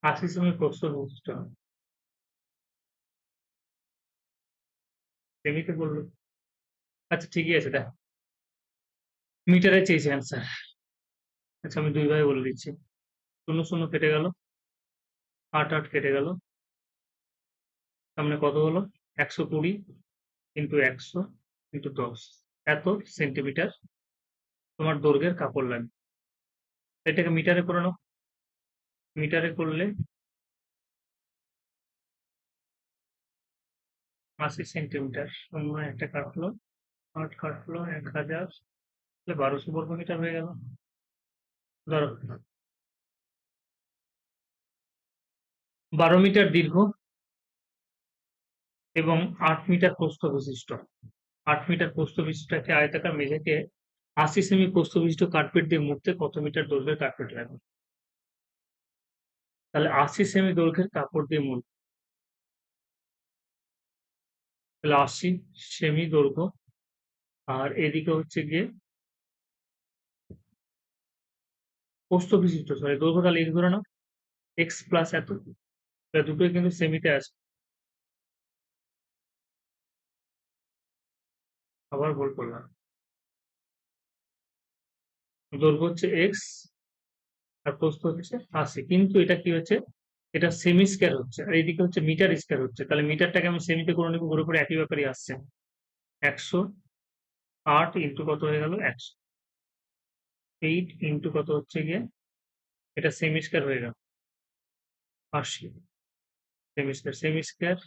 আশি সেমি প্রস্থ বিশিষ্ট, সেমিতে বললো। আচ্ছা ঠিকই আছে, দেখ মিটারে চেয়েছে অ্যান্সার। আচ্ছা আমি দুই ভাবে বলে দিচ্ছি। 0 0 কেটে গেল, 8 8 কেটে গেল, সামনে কত হলো? 120 ইন্টু 100 ইন্টু 10, এত সেন্টিমিটার তোমার দৈর্ঘ্যের কাপড় লাগবে। এটাকে মিটারে করে নাও। মিটারে করলে 80 সেন্টিমিটার, অন্য একটা কাটলো, 8 কাটলো, 1000, 1200 বর্গ মিটার হয়ে গেল। ধরো 12 মিটার দীর্ঘ, এবং 8 মিটার প্রস্থ বিশিষ্ট 8 মিটার প্রস্থ বিশিষ্ট একটি আয়তাকার মেঝেকে 80 সেমি প্রস্থ বিশিষ্ট কার্পেট দিয়ে মুড়তে কত মিটার দৈর্ঘ্যের কার্পেট লাগবে? তাহলে 80 সেমি দৈর্ঘ্যের কাপড় দিয়ে মুড়, তাহলে 80 সেমি দৈর্ঘ্য, আর এদিকে হচ্ছে গিয়ে প্রস্থ বিশিষ্ট, সরি দৈর্ঘ্য, তাহলে এক্স ধরে নাও, এক্স প্লাস এত, তাহলে দুটোই কিন্তু সেমিতে আছে। আবার ভুল করলাম, দৈর্ঘ্য হচ্ছে এক্স আর প্রস্থ হচ্ছে 80, কিন্তু এটা কি হচ্ছে, এটা সেমি স্কয়ার হচ্ছে আর এইদিকে হচ্ছে মিটার স্কয়ার হচ্ছে, তাহলে মিটারটাকে আমি সেমিতে করে নেবো, পুরোপুরি একই ব্যাপারই আসছে। 108 ইন্টু কত হয়ে গেল, 108 ইন্টু কত হচ্ছে গিয়ে, এটা সেমি স্কয়ার হয়ে গেল 80 সেমি স্কয়ার, সেমি স্কয়ার,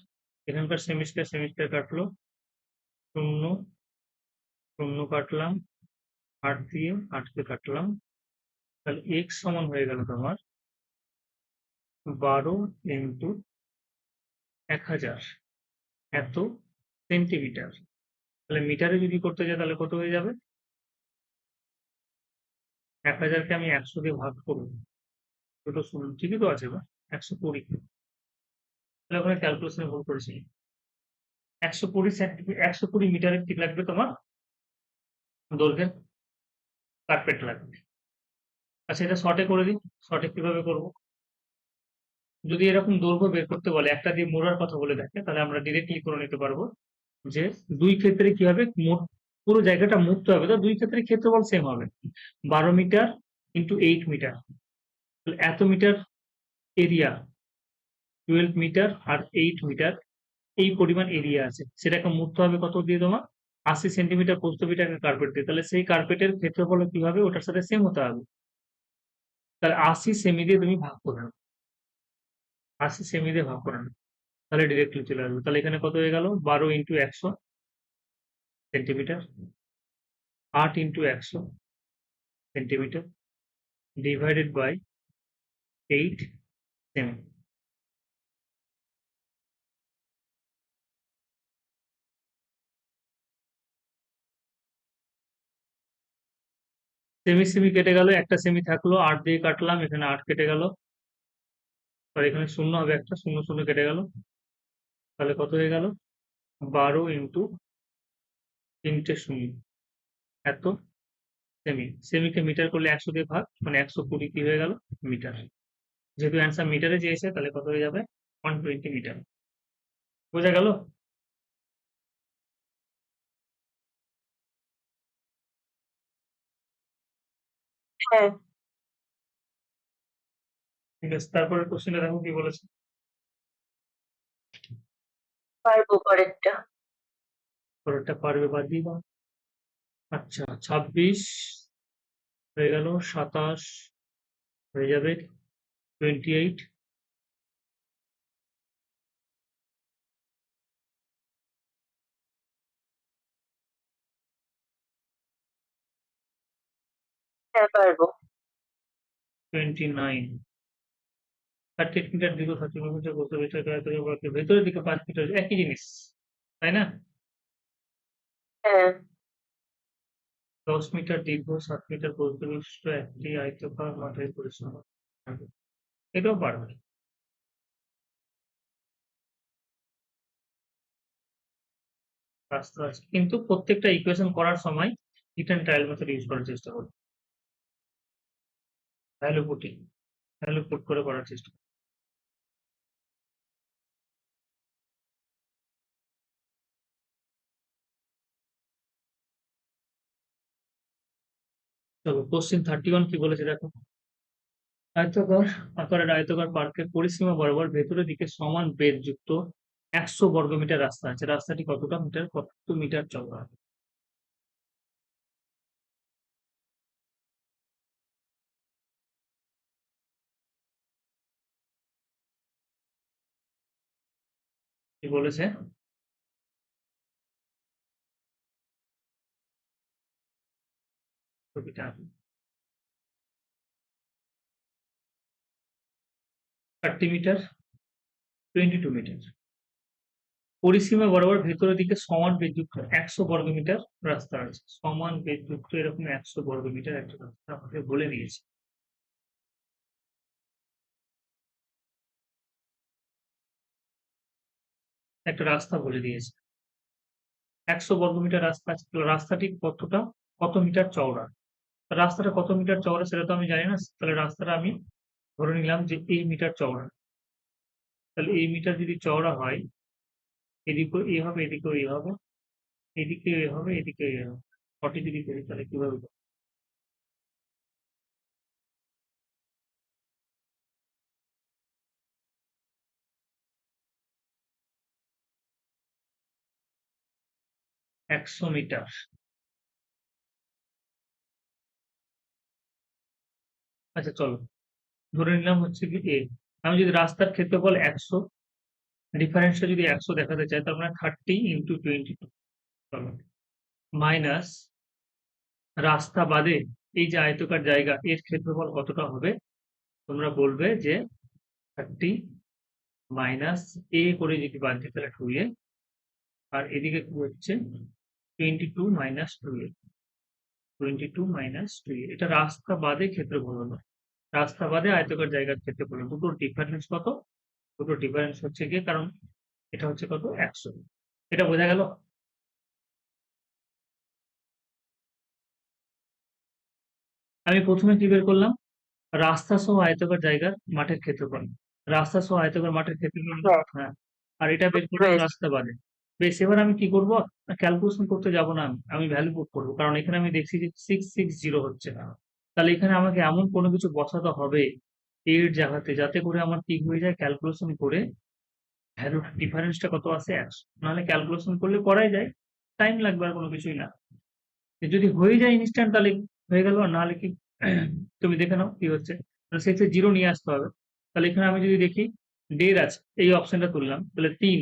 এখানকার সেমি স্কয়ার কাটলো, শূন্য শূন্য কাটলাম, 8 দিয়ে 8 কে কাটলাম, তাহলে এক্স সমান হয়ে গেল তোমার 12 ইন্টু 1000 এত সেন্টিমিটার। তাহলে মিটারে যদি করতে যাই তাহলে কত হয়ে যাবে, 1000কে আমি 100 দিয়ে ভাগ করবো, দুটো শূন্য ঠিকই তো আছে, বা 120, তাহলে ওখানে ক্যালকুলেশনে ভুল করেছি। 120 সেন্টিমিটার, 120 মিটারের ঠিক লাগবে তোমার দৈর্ঘ্যের কার্পেট লাগবে। আচ্ছা, এটা শর্টে করে দিই, শর্টে কিভাবে করবো, যদি এরকম দৈর্ঘ্য বের করতে বলে, একটা দিয়ে মোড়ার কথা বলে দেখে, তাহলে আমরা ডিরেক্টলি করে নিতে পারবো যে দুই ক্ষেত্রে কি হবে, পুরো জায়গাটা মুড়তে হবে, তো দুই ক্ষেত্রে ক্ষেত্রফল সেম হবে, 12 মিটার ইন্টু 8 মিটার, তাহলে এত মিটার এরিয়া, 12 মিটার আর 8 মিটার, এই পরিমাণ এরিয়া আছে, সেটাকে মুড়তে হবে কত দিয়ে, তোমার 80 সেন্টিমিটার প্রস্থ মিটার কার্পেট দিয়ে, তাহলে সেই কার্পেটের ক্ষেত্রফল কি হবে, ওটার সাথে সেম হতে হবে, তাহলে 80 সেমি দিয়ে তুমি ভাগ করে নাও, 80 সেমি দিয়ে ভাগ করে নাও, তাহলে ডিরেক্টলি চলে আসবে, তাহলে এখানে কত হয়ে গেল, 12 into 100 centimetre, 8 into 100 centimetre, divided by 8 cm. Cm cm কেটে গেল, একটা সেমি থাকলো, 8 দিয়ে কাটলাম, এখানে 8 কেটে গেল, আর এখানে শূন্য হবে, একটা শূন্য শূন্য কেটে গেল, তাহলে কত হয়ে গেল, 12 ইন্টু 3টে শূন্য এত সেমি, সেমিকে মিটার করলে 100 দিয়ে ভাগ, মানে 120 কি হয়ে গেল মিটার, যেহেতু অ্যান্সার মিটারে চেয়েছে তাহলে কত হয়ে যাবে, 120 মিটার। বোঝা গেল? হ্যাঁ, ঠিক আছে, তারপরে কোশ্চেনটা দেখো কি বলেছে। পারবো পরেরটা। পরেরটা পারবে, বাদ দিয়ে দাও। আচ্ছা, 26 হয়ে গেল, 27 হয়ে যাবে, 28, হ্যাঁ, পারবো। 29, 38 মিটার দীর্ঘ, 30 মিটার বলতে ভেতরের দিকে 5 মিটার, একই জিনিস, তাই না? হ্যাঁ, 10 মিটার দীর্ঘ, 7 মিটার প্রস্থ বিশিষ্ট একটি আয়তাকার মাঠের পরিসীমা, এটাও পারবে। রাস্তা আছে, কিন্তু প্রত্যেকটা ইকুয়েশন করার সময় hit and trial method use করার চেষ্টা করো, ভ্যালু পুটিং, ভ্যালু পুট করে করার চেষ্টা করো। চলো, কোশ্চেন 31 কি বলেছে দেখো, আয়তাকার আকারের আয়তাকার পার্কের পরিসীমা বরাবর ভেতরের দিকে সমান বেধ যুক্ত 100 বর্গমিটার রাস্তা আছে, রাস্তাটি কতটা মিটার, কত মিটার চওড়া, কি বলেছে, ছবিটা 30 মিটার, 22 মিটার, পরিসীমা বরাবর ভেতরের দিকে সমান বেগযুক্ত 100 বর্গমিটার রাস্তা আছে। সমান বেগযুক্ত এরকম 100 বর্গমিটার একটা রাস্তা আমাকে বলে দিয়েছে। একটা রাস্তা বলে দিয়েছে। 100 বর্গমিটার রাস্তা আছে। তাহলে রাস্তাটি কত মিটার চওড়া? রাস্তাটা কত মিটার চওড়া সেটা তো আমি জানি না। তাহলে রাস্তাটা আমি ধরে নিলাম যে এই মিটার চওড়া। তাহলে এই মিটার যদি চওড়া হয়, এদিকেও এ হবে, এদিকেও এ হবে, এদিকেও এ হবে, এদিকেও এ হবে। 40 যদি করি তাহলে কিভাবে করব? 100 মিটার। আচ্ছা চলো, ধরে নিলাম হচ্ছে কি এ। আমি যদি রাস্তার ক্ষেত্রফল 100, ডিফারেন্সটা যদি 100 দেখাতে চাই, তার মানে 30 ইন্টু 22 চলো, মাইনাস রাস্তা বাদে এই যে আয়তকার জায়গা এর ক্ষেত্রফল কতটা হবে? তোমরা বলবে যে 30 মাইনাস এ করে যদি বাদ দিই তাহলে 2a, আর এদিকে কি হচ্ছে 22 মাইনাস 2a, 22 মাইনাস 2a। এটা রাস্তা বাদে ক্ষেত্রফল হলো। রাস্তা বাদে আয়তকার জায়গার ক্ষেত্রফল। দুটোর ডিফারেন্স কত? দুটোর ডিফারেন্স হচ্ছে গিয়ে, কারণ এটা হচ্ছে কত 100। এটা বোঝা গেল? আমি প্রথমে কি বের করলাম? রাস্তা সহ আয়তকার জায়গার মাঠের ক্ষেত্রফল। রাস্তা সহ আয়তকার মাঠের ক্ষেত্রফল, হ্যাঁ। আর এটা বের করলাম বেশ। রাস্তা বাদে। বেশ, এবার আমি কি করব? ক্যালকুলেশন করতে যাব না, আমি ভ্যালু পুট করবো, কারণ এখানে আমি দেখছি যে 660 হচ্ছে না। তাহলে এখানে আমাকে এমন কোনো কিছু বসাতে হবে এর জায়গাতে, যাতে করে আমার কি হয়ে যায়, ক্যালকুলেশন করে ভ্যালু ডিফারেন্সটা কত আছে 100। নাহলে ক্যালকুলেশন করলে করাই যায়, টাইম লাগবে, আর কোনো কিছুই না। যদি হয়ে যায় ইনস্ট্যান্ট তাহলে হয়ে গেল, আর নাহলে কি তুমি দেখে নাও কি হচ্ছে। সেক্ষেত্রে 0 নিয়ে আসতে হবে। তাহলে এখানে আমি যদি দেখি 1.5 আছে, এই অপশনটা তুললাম, তাহলে 3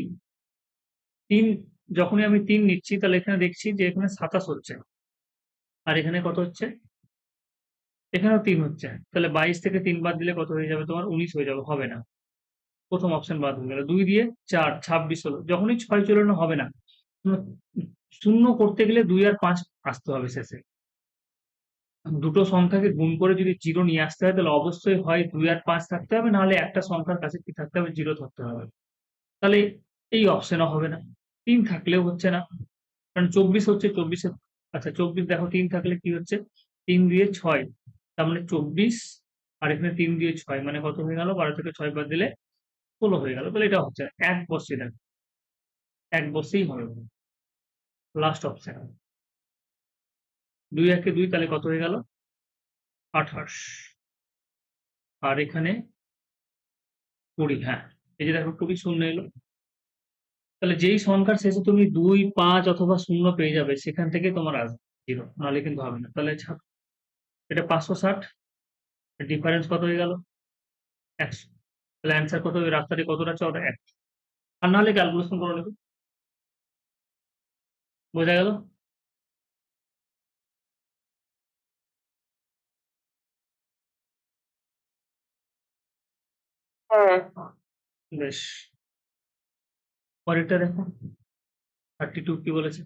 যখনই আমি 3 নিচ্ছি তাহলে এখানে দেখছি যে এখানে 27 হচ্ছে, আর এখানে কত হচ্ছে? এখানেও 3 হচ্ছে। তাহলে 22 থেকে 3 বাদ দিলে কত হয়ে যাবে? তোমার 19 হয়ে যাবে, হবে না। প্রথম অপশন বাদ হয়ে গেল। 2 দিয়ে 4, 26 হলো। যখনই 6 চলে এলো হবে না। শূন্য করতে গেলে 2 আর 5 আসতে হবে শেষে। দুটো সংখ্যাকে গুণ করে যদি 0 নিয়ে আসতে হয়, তাহলে অবশ্যই হয় 2 আর 5 থাকতে হবে, নাহলে একটা সংখ্যার কাছে কি থাকতে হবে? 0 থাকতে হবে। তাহলে এই অপশনও হবে না। 3 থাকলেও হচ্ছে না, কারণ 24 হচ্ছে, 24 আচ্ছা 24 দেখো 3 থাকলে কি হচ্ছে? 3 দিয়ে 6, তার মানে 24, আর এখানে 3 দিয়ে 6 মানে কত হয়ে গেল? 12 থেকে 6 বাদ দিলে 16 হয়ে গেল। তাহলে এটা হচ্ছে না। এক বসিয়ে দেন, এক বসেই হবে। লাস্ট অপশন 2 একে 2, তাহলে কত হয়ে গেল? 28। আর এখানে 20, হ্যাঁ। এই যে দেখো 20 শূন্য এলো। তাহলে যেই সংখ্যার শেষে তুমি 2, 5 অথবা 0 পেয়ে যাবে, সেখান থেকে তোমার আসবে 0, নাহলে কিন্তু হবে না। তাহলে এটা 560, ডিফারেন্স কত হয়ে গেল? 100। তাহলে অ্যান্সার কত হবে? রাস্তাটি কতটা চওড়া? 1। আর নাহলে ক্যালকুলেশন করে নেবে। বোঝা গেল? হ্যাঁ। বেশ, পরেরটা দেখো। 32 কি বলেছে?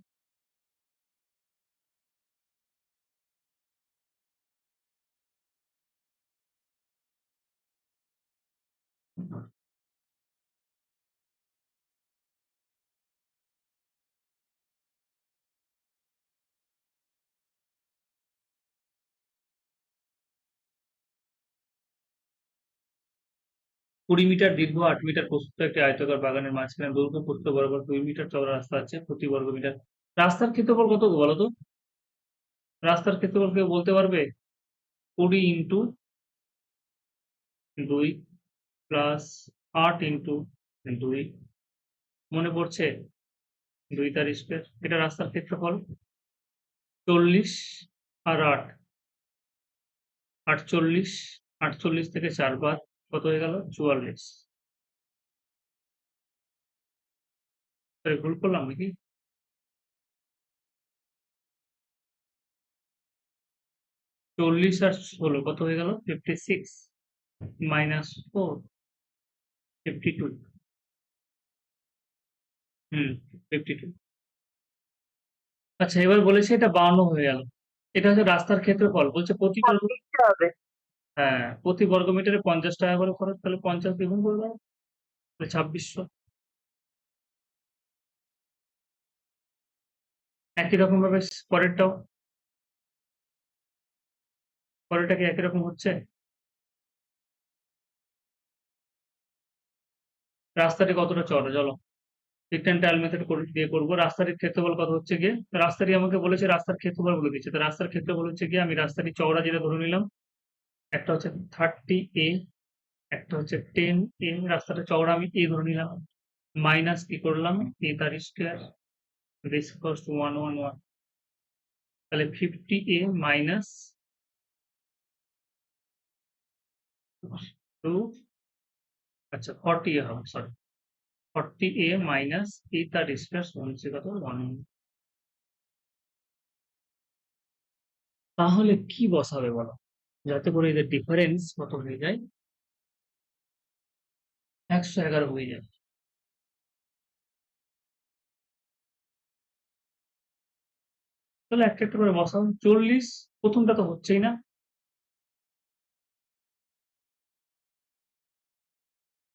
কুড়ি মিটার দীর্ঘ, 8 মিটার প্রস্থ একটি আয়তাকার বাগানের মাঝখানে দৈর্ঘ্য প্রস্থ বরাবর 2 মিটার চওড়া রাস্তা আছে। প্রতি বর্গ মিটার রাস্তার ক্ষেত্রফল কত বলো তো? রাস্তার ক্ষেত্রফল কেউ বলতে পারবে? 20 ইন্টু 2 প্লাস 8 ইন্টু 2, মনে পড়ছে? 2 তার স্কয়ার। এটা রাস্তার ক্ষেত্রফল। 40 আর 8, 48। 48 থেকে 4 বাদ, কত হয়ে গেল? 44। ভুল করলাম নাকি? 40 আর 16 কত হয়ে গেল? 56 মাইনাস 4, 52। 52। আচ্ছা, এবার বলেছে এটা 52 হয়ে গেল। এটা হচ্ছে রাস্তার ক্ষেত্রফল। বলছে প্রতি বর্গ লিখতে হবে। হ্যাঁ, প্রতি বর্গ মিটারে 50 টাকা করে খরচ। তাহলে 50 দ্বিগুণ করে দাও। তাহলে 2600। একই রকম ভাবে পরেরটা কি একই রকম হচ্ছে? রাস্তাটি কতটা চওড়া? চলো রিক্ট অ্যান্ড টাইল মেথড দিয়ে করবো। রাস্তাটির ক্ষেত্রফল কত হচ্ছে গিয়ে? রাস্তাটি আমাকে বলেছে রাস্তার ক্ষেত্রফল বলে দিচ্ছে। তো রাস্তার ক্ষেত্রফল হচ্ছে গিয়ে আমি রাস্তাটি চওড়া যেটা ধরে নিলাম, একটা হচ্ছে 30 a, একটা হচ্ছে 10 a। রাস্তাটা চওড়া আমি a ধরে নিলাম, মাইনাস কি করলাম a তার স্কোয়ার, দিস ইকুয়ালস টু 111। তাহলে 50a মাইনাস 2, আচ্ছা 40a হবে, সরি 40a মাইনাস a তার স্কোয়ার সমান হচ্ছে কত 1। তাহলে কি বসাবে বলো, যাতে করে এদের ডিফারেন্স কত হয়ে যায়? 111 হয়ে যায়। তাহলে একটা একটা করে বসাও। 40, প্রথমটা তো হচ্ছেই না।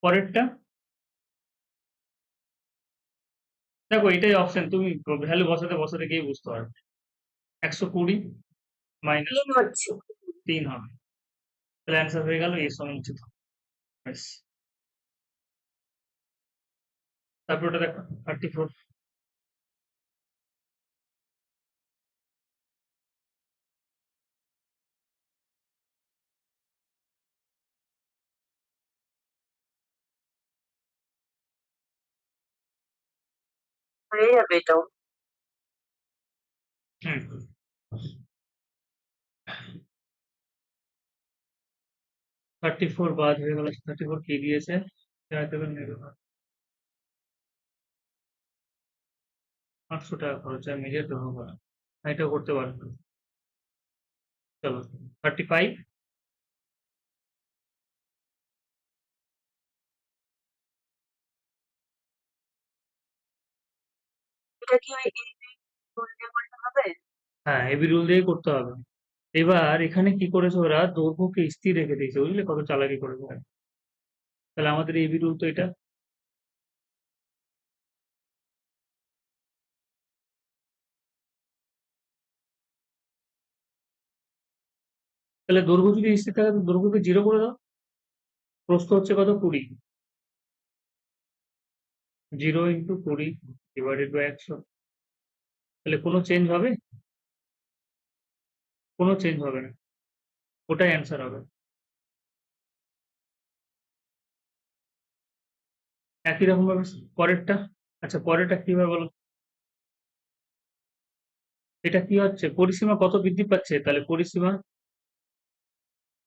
পরেরটা দেখো, এটাই অপশন, তুমি ভ্যালু বসাতে বসাতে গিয়ে বুঝতে পারবে। 120 মাইনাস 3 হচ্ছে। 3 হবে। তাহলে অ্যান্সার হয়ে গেল এ সমান হচ্ছে 3। ব্যাস। তারপর ওটা দেখো 34। হয়ে যাবে এটাও। হুম 34 বাদ হয়ে গেল। 34 কি দিয়েছে? 800 টাকা খরচ, আমি নিজের দেবো না। এটাও করতে পারবো। চলো 35। এটা কি ওই রুল দিয়ে করতে হবে? হ্যাঁ, এবি রুল দিয়ে করতে হবে। এবার এখানে কি করেছে ওরা, দৈর্ঘ্যকে স্থির রেখে দিয়েছে, বুঝলে কত চালাকি করেছে। তাহলে আমাদের এবি রুল তো এটা। তাহলে দৈর্ঘ্য যদি স্থির থাকে, তো দৈর্ঘ্যকে 0 করে দাও। প্রস্থ হচ্ছে কত 20, 0 ইন্টু 20 ডিভাইডেড বাই 100। তাহলে কোনো চেঞ্জ হবে? কোনো চেঞ্জ হবে না, ওটাই অ্যান্সার হবে। একই রকম ভাবে পরেরটা। আচ্ছা, পরেরটা কি হবে বলো? এটা কি হচ্ছে, পরিসীমা কত বৃদ্ধি পাচ্ছে? তাহলে পরিসীমা,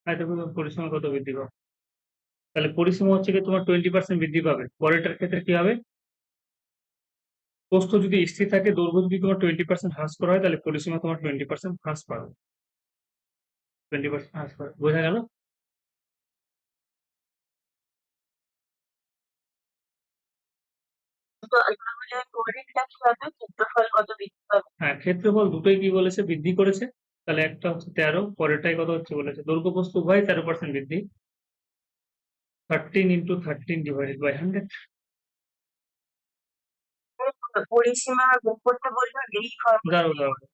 দেখো পরিসীমা কত বৃদ্ধি পাবে। তাহলে পরিসীমা হচ্ছে কি তোমার 20% বৃদ্ধি পাবে। পরেরটার ক্ষেত্রে কি হবে? প্রস্থ যদি স্থির থাকে, দৈর্ঘ্য যদি তোমার 20% হ্রাস করা হয়, তাহলে পরিসীমা তোমার 20% হ্রাস পাবে। 20% হ্রাস পাবে, বোঝা গেল? তো তাহলে পরেরটা কি হবে? ক্ষেত্রফল কত বৃদ্ধি পাবে? হ্যাঁ, ক্ষেত্রফল দুটোই কি বলেছে, বৃদ্ধি করেছে। তাহলে একটা হচ্ছে 13, পরেরটাই কত হচ্ছে বলেছে, দৈর্ঘ্য প্রস্থ উভয় 13% বৃদ্ধি। 13 ইন্টু 13 ডিভাইডেড বাই 100। পরিসীমা বের করতে বললে এই ফর্মুলা দাঁড়াও দিয়ে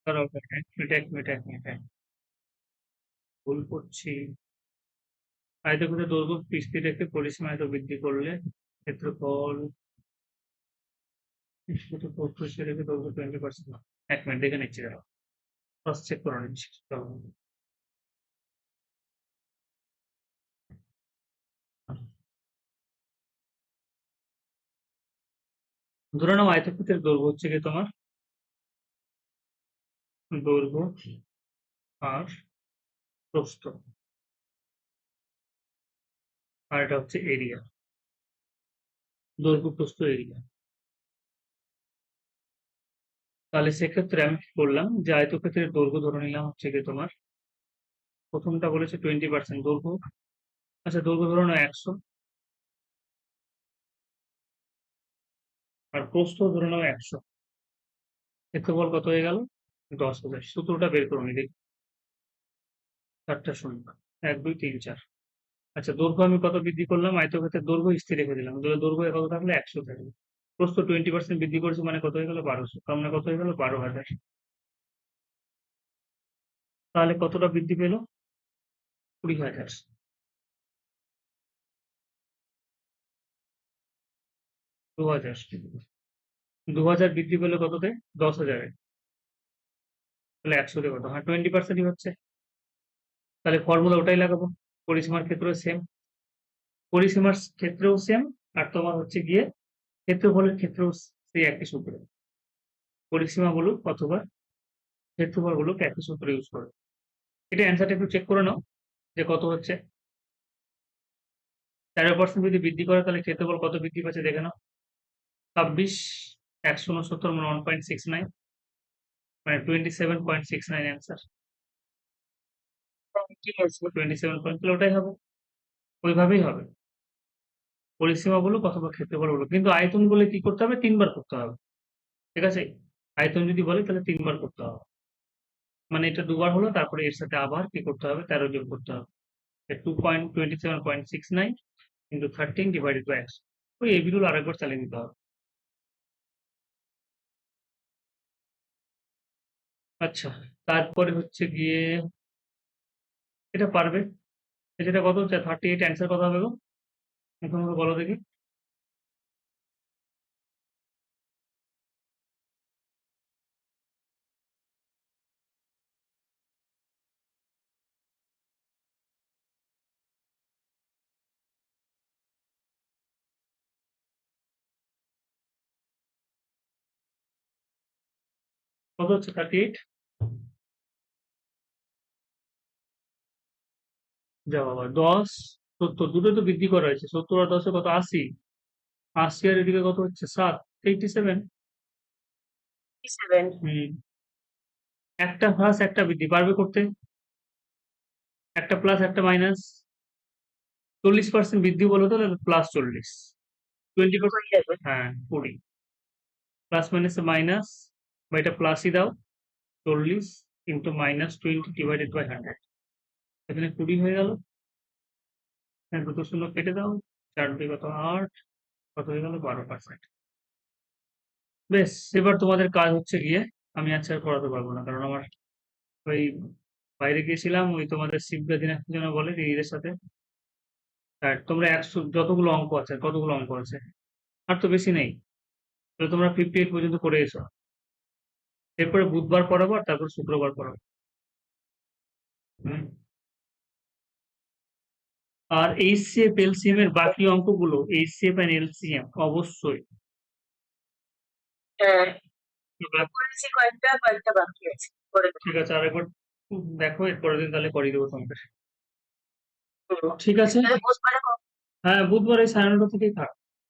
দাঁড়াও দাঁড়াও, এক মিনিট, ভুল করছি। আয়তক্ষেত্রের দৈর্ঘ্য স্থির রেখে পরিসীমা এত বৃদ্ধি করলে ক্ষেত্রফল প্রস্থ স্থির রেখে দৈর্ঘ্য 20%। এক মিনিট দেখে নিচ্ছি, দাঁড়াও ক্রস চেক করে নিচ্ছি। ধরে নাও আয়তক্ষেত্রের দৈর্ঘ্য হচ্ছে কি তোমার, দৈর্ঘ্য আর প্রস্থ, আর এটা হচ্ছে এরিয়া, দৈর্ঘ্য প্রস্থ এরিয়া। তাহলে সেক্ষেত্রে আমি কি করলাম, যে আয়তক্ষেত্রের দৈর্ঘ্য ধরে নিলাম হচ্ছে কি তোমার, প্রথমটা বলেছে 20% দৈর্ঘ্য। আচ্ছা, দৈর্ঘ্য ধরে নাও 100। আর প্রস্থ ধরে নাও 100। ক্ষেত্রফল কত হয়ে গেল? 10,000। সূত্রটা বের করুন দেখি। 4টা শূন্য, 1 2 3 4। আচ্ছা, দৈর্ঘ্য আমি কত বৃদ্ধি করলাম? আয়তক্ষেত্রের দৈর্ঘ্য স্থির রেখে দিলাম। তাহলে দৈর্ঘ্য কত থাকলে 100 থাকবে। প্রস্থ 20% বৃদ্ধি করেছি মানে কত হয়ে গেল? 1200। তার মানে কত হয়ে গেল? 12,000। তাহলে কতটা বৃদ্ধি পেল? 20,000। 2000। 2000 বৃদ্ধি পেলো কততে? 10,000-এ। তাহলে 100 তে কত? হ্যাঁ, 20%ই হচ্ছে। তাহলে ফর্মুলা ওটাই লাগাবো। পরিসীমার ক্ষেত্রেও সেম। পরিসীমার ক্ষেত্রেও সেম। আর তোমার হচ্ছে গিয়ে ক্ষেত্রফলের ক্ষেত্রেও সেই একই সূত্র। পরিসীমা বলুক অথবা ক্ষেত্রফল বলুক, একই সূত্র ইউজ করে। এটা অ্যান্সারটা একটু চেক করে নাও যে কত হচ্ছে। 13% যদি বৃদ্ধি করে তাহলে ক্ষেত্রফল কত বৃদ্ধি পাচ্ছে দেখে নাও। 26 169 মানে 1.69, মানে 27.69 অ্যান্সার। ঠিক আছে। 27 পয়েন্ট, তাহলে ওটাই হবে। ওইভাবেই হবে। পরিসীমা বলুক অথবা ক্ষেত্রফল বলুক, কিন্তু আয়তন বলে কি করতে হবে? 3 বার করতে হবে। ঠিক আছে? আয়তন যদি বলে তাহলে 3 বার করতে হবে। মানে এটা 2 বার হলো, তারপরে এর সাথে আবার কি করতে হবে? 13 যোগ করতে হবে। 2.27.69 into 13 divided by 100। ওই এই বিগুলো আরেকবার চালিয়ে নিতে হবে। আচ্ছা, তারপরে হচ্ছে গিয়ে এটা পারবে। যেটা কত হচ্ছে? 38। অ্যান্সার কত হবে গো? এখন আমাকে বলো দেখি। কত হচ্ছে? 38। যা বাবা, 10 70 দুটোই তো বৃদ্ধি করা হয়েছে। 70 আর 10 কত? 80। 80 আর এদিকে কত হচ্ছে? 7 87। 7। একটা প্লাস একটা বৃদ্ধি পারবে করতে? একটা প্লাস একটা মাইনাস। 40% বৃদ্ধি বলো তো, তাহলে প্লাস 40। 20%। হয়ে যাবে। হ্যাঁ, 20। প্লাস মাইনাসে মাইনাস, বা এটা প্লাসই দাও। 40 ইন্টু -20 ডিভাইডেড বাই 100। এখানে 20 হয়ে গেল। হ্যাঁ, দুটো শূন্য কেটে দাও। 4 2 কত? 8। কত হয়ে গেল? 12%। বেশ, এবার তোমাদের কাজ হচ্ছে গিয়ে, আমি আজকে আর করাতে পারবো না, কারণ আমার ওই বাইরে গিয়েছিলাম, ওই তোমাদের শিবগা দিনাজপুর যেন বলে দিদিদের সাথে। আর তোমরা 100 যতগুলো অঙ্ক আছে, কতগুলো অঙ্ক আছে? আর তো বেশি নেই। তো তোমরা 58 পর্যন্ত করে এসো। এরপরে বুধবার পড়াবো, আর তারপর শুক্রবার পড়াবো। হুম। আর এইচসিএফ এলসিএম এর বাকি অঙ্কগুলো, এইচসিএফ এন্ড এলসিএম অবশ্যই। হ্যাঁ, এবার করেছি কয়েকটা, কয়েকটা বাকি আছে। করে দেবো। ঠিক আছে, আরেকবার দেখো, এরপরের দিন তাহলে করিয়ে দেবো তোমাকে। হুম। ঠিক আছে। তাহলে বুধবারে হ্যাঁ, বুধবার এই 9:30 থেকেই থাক।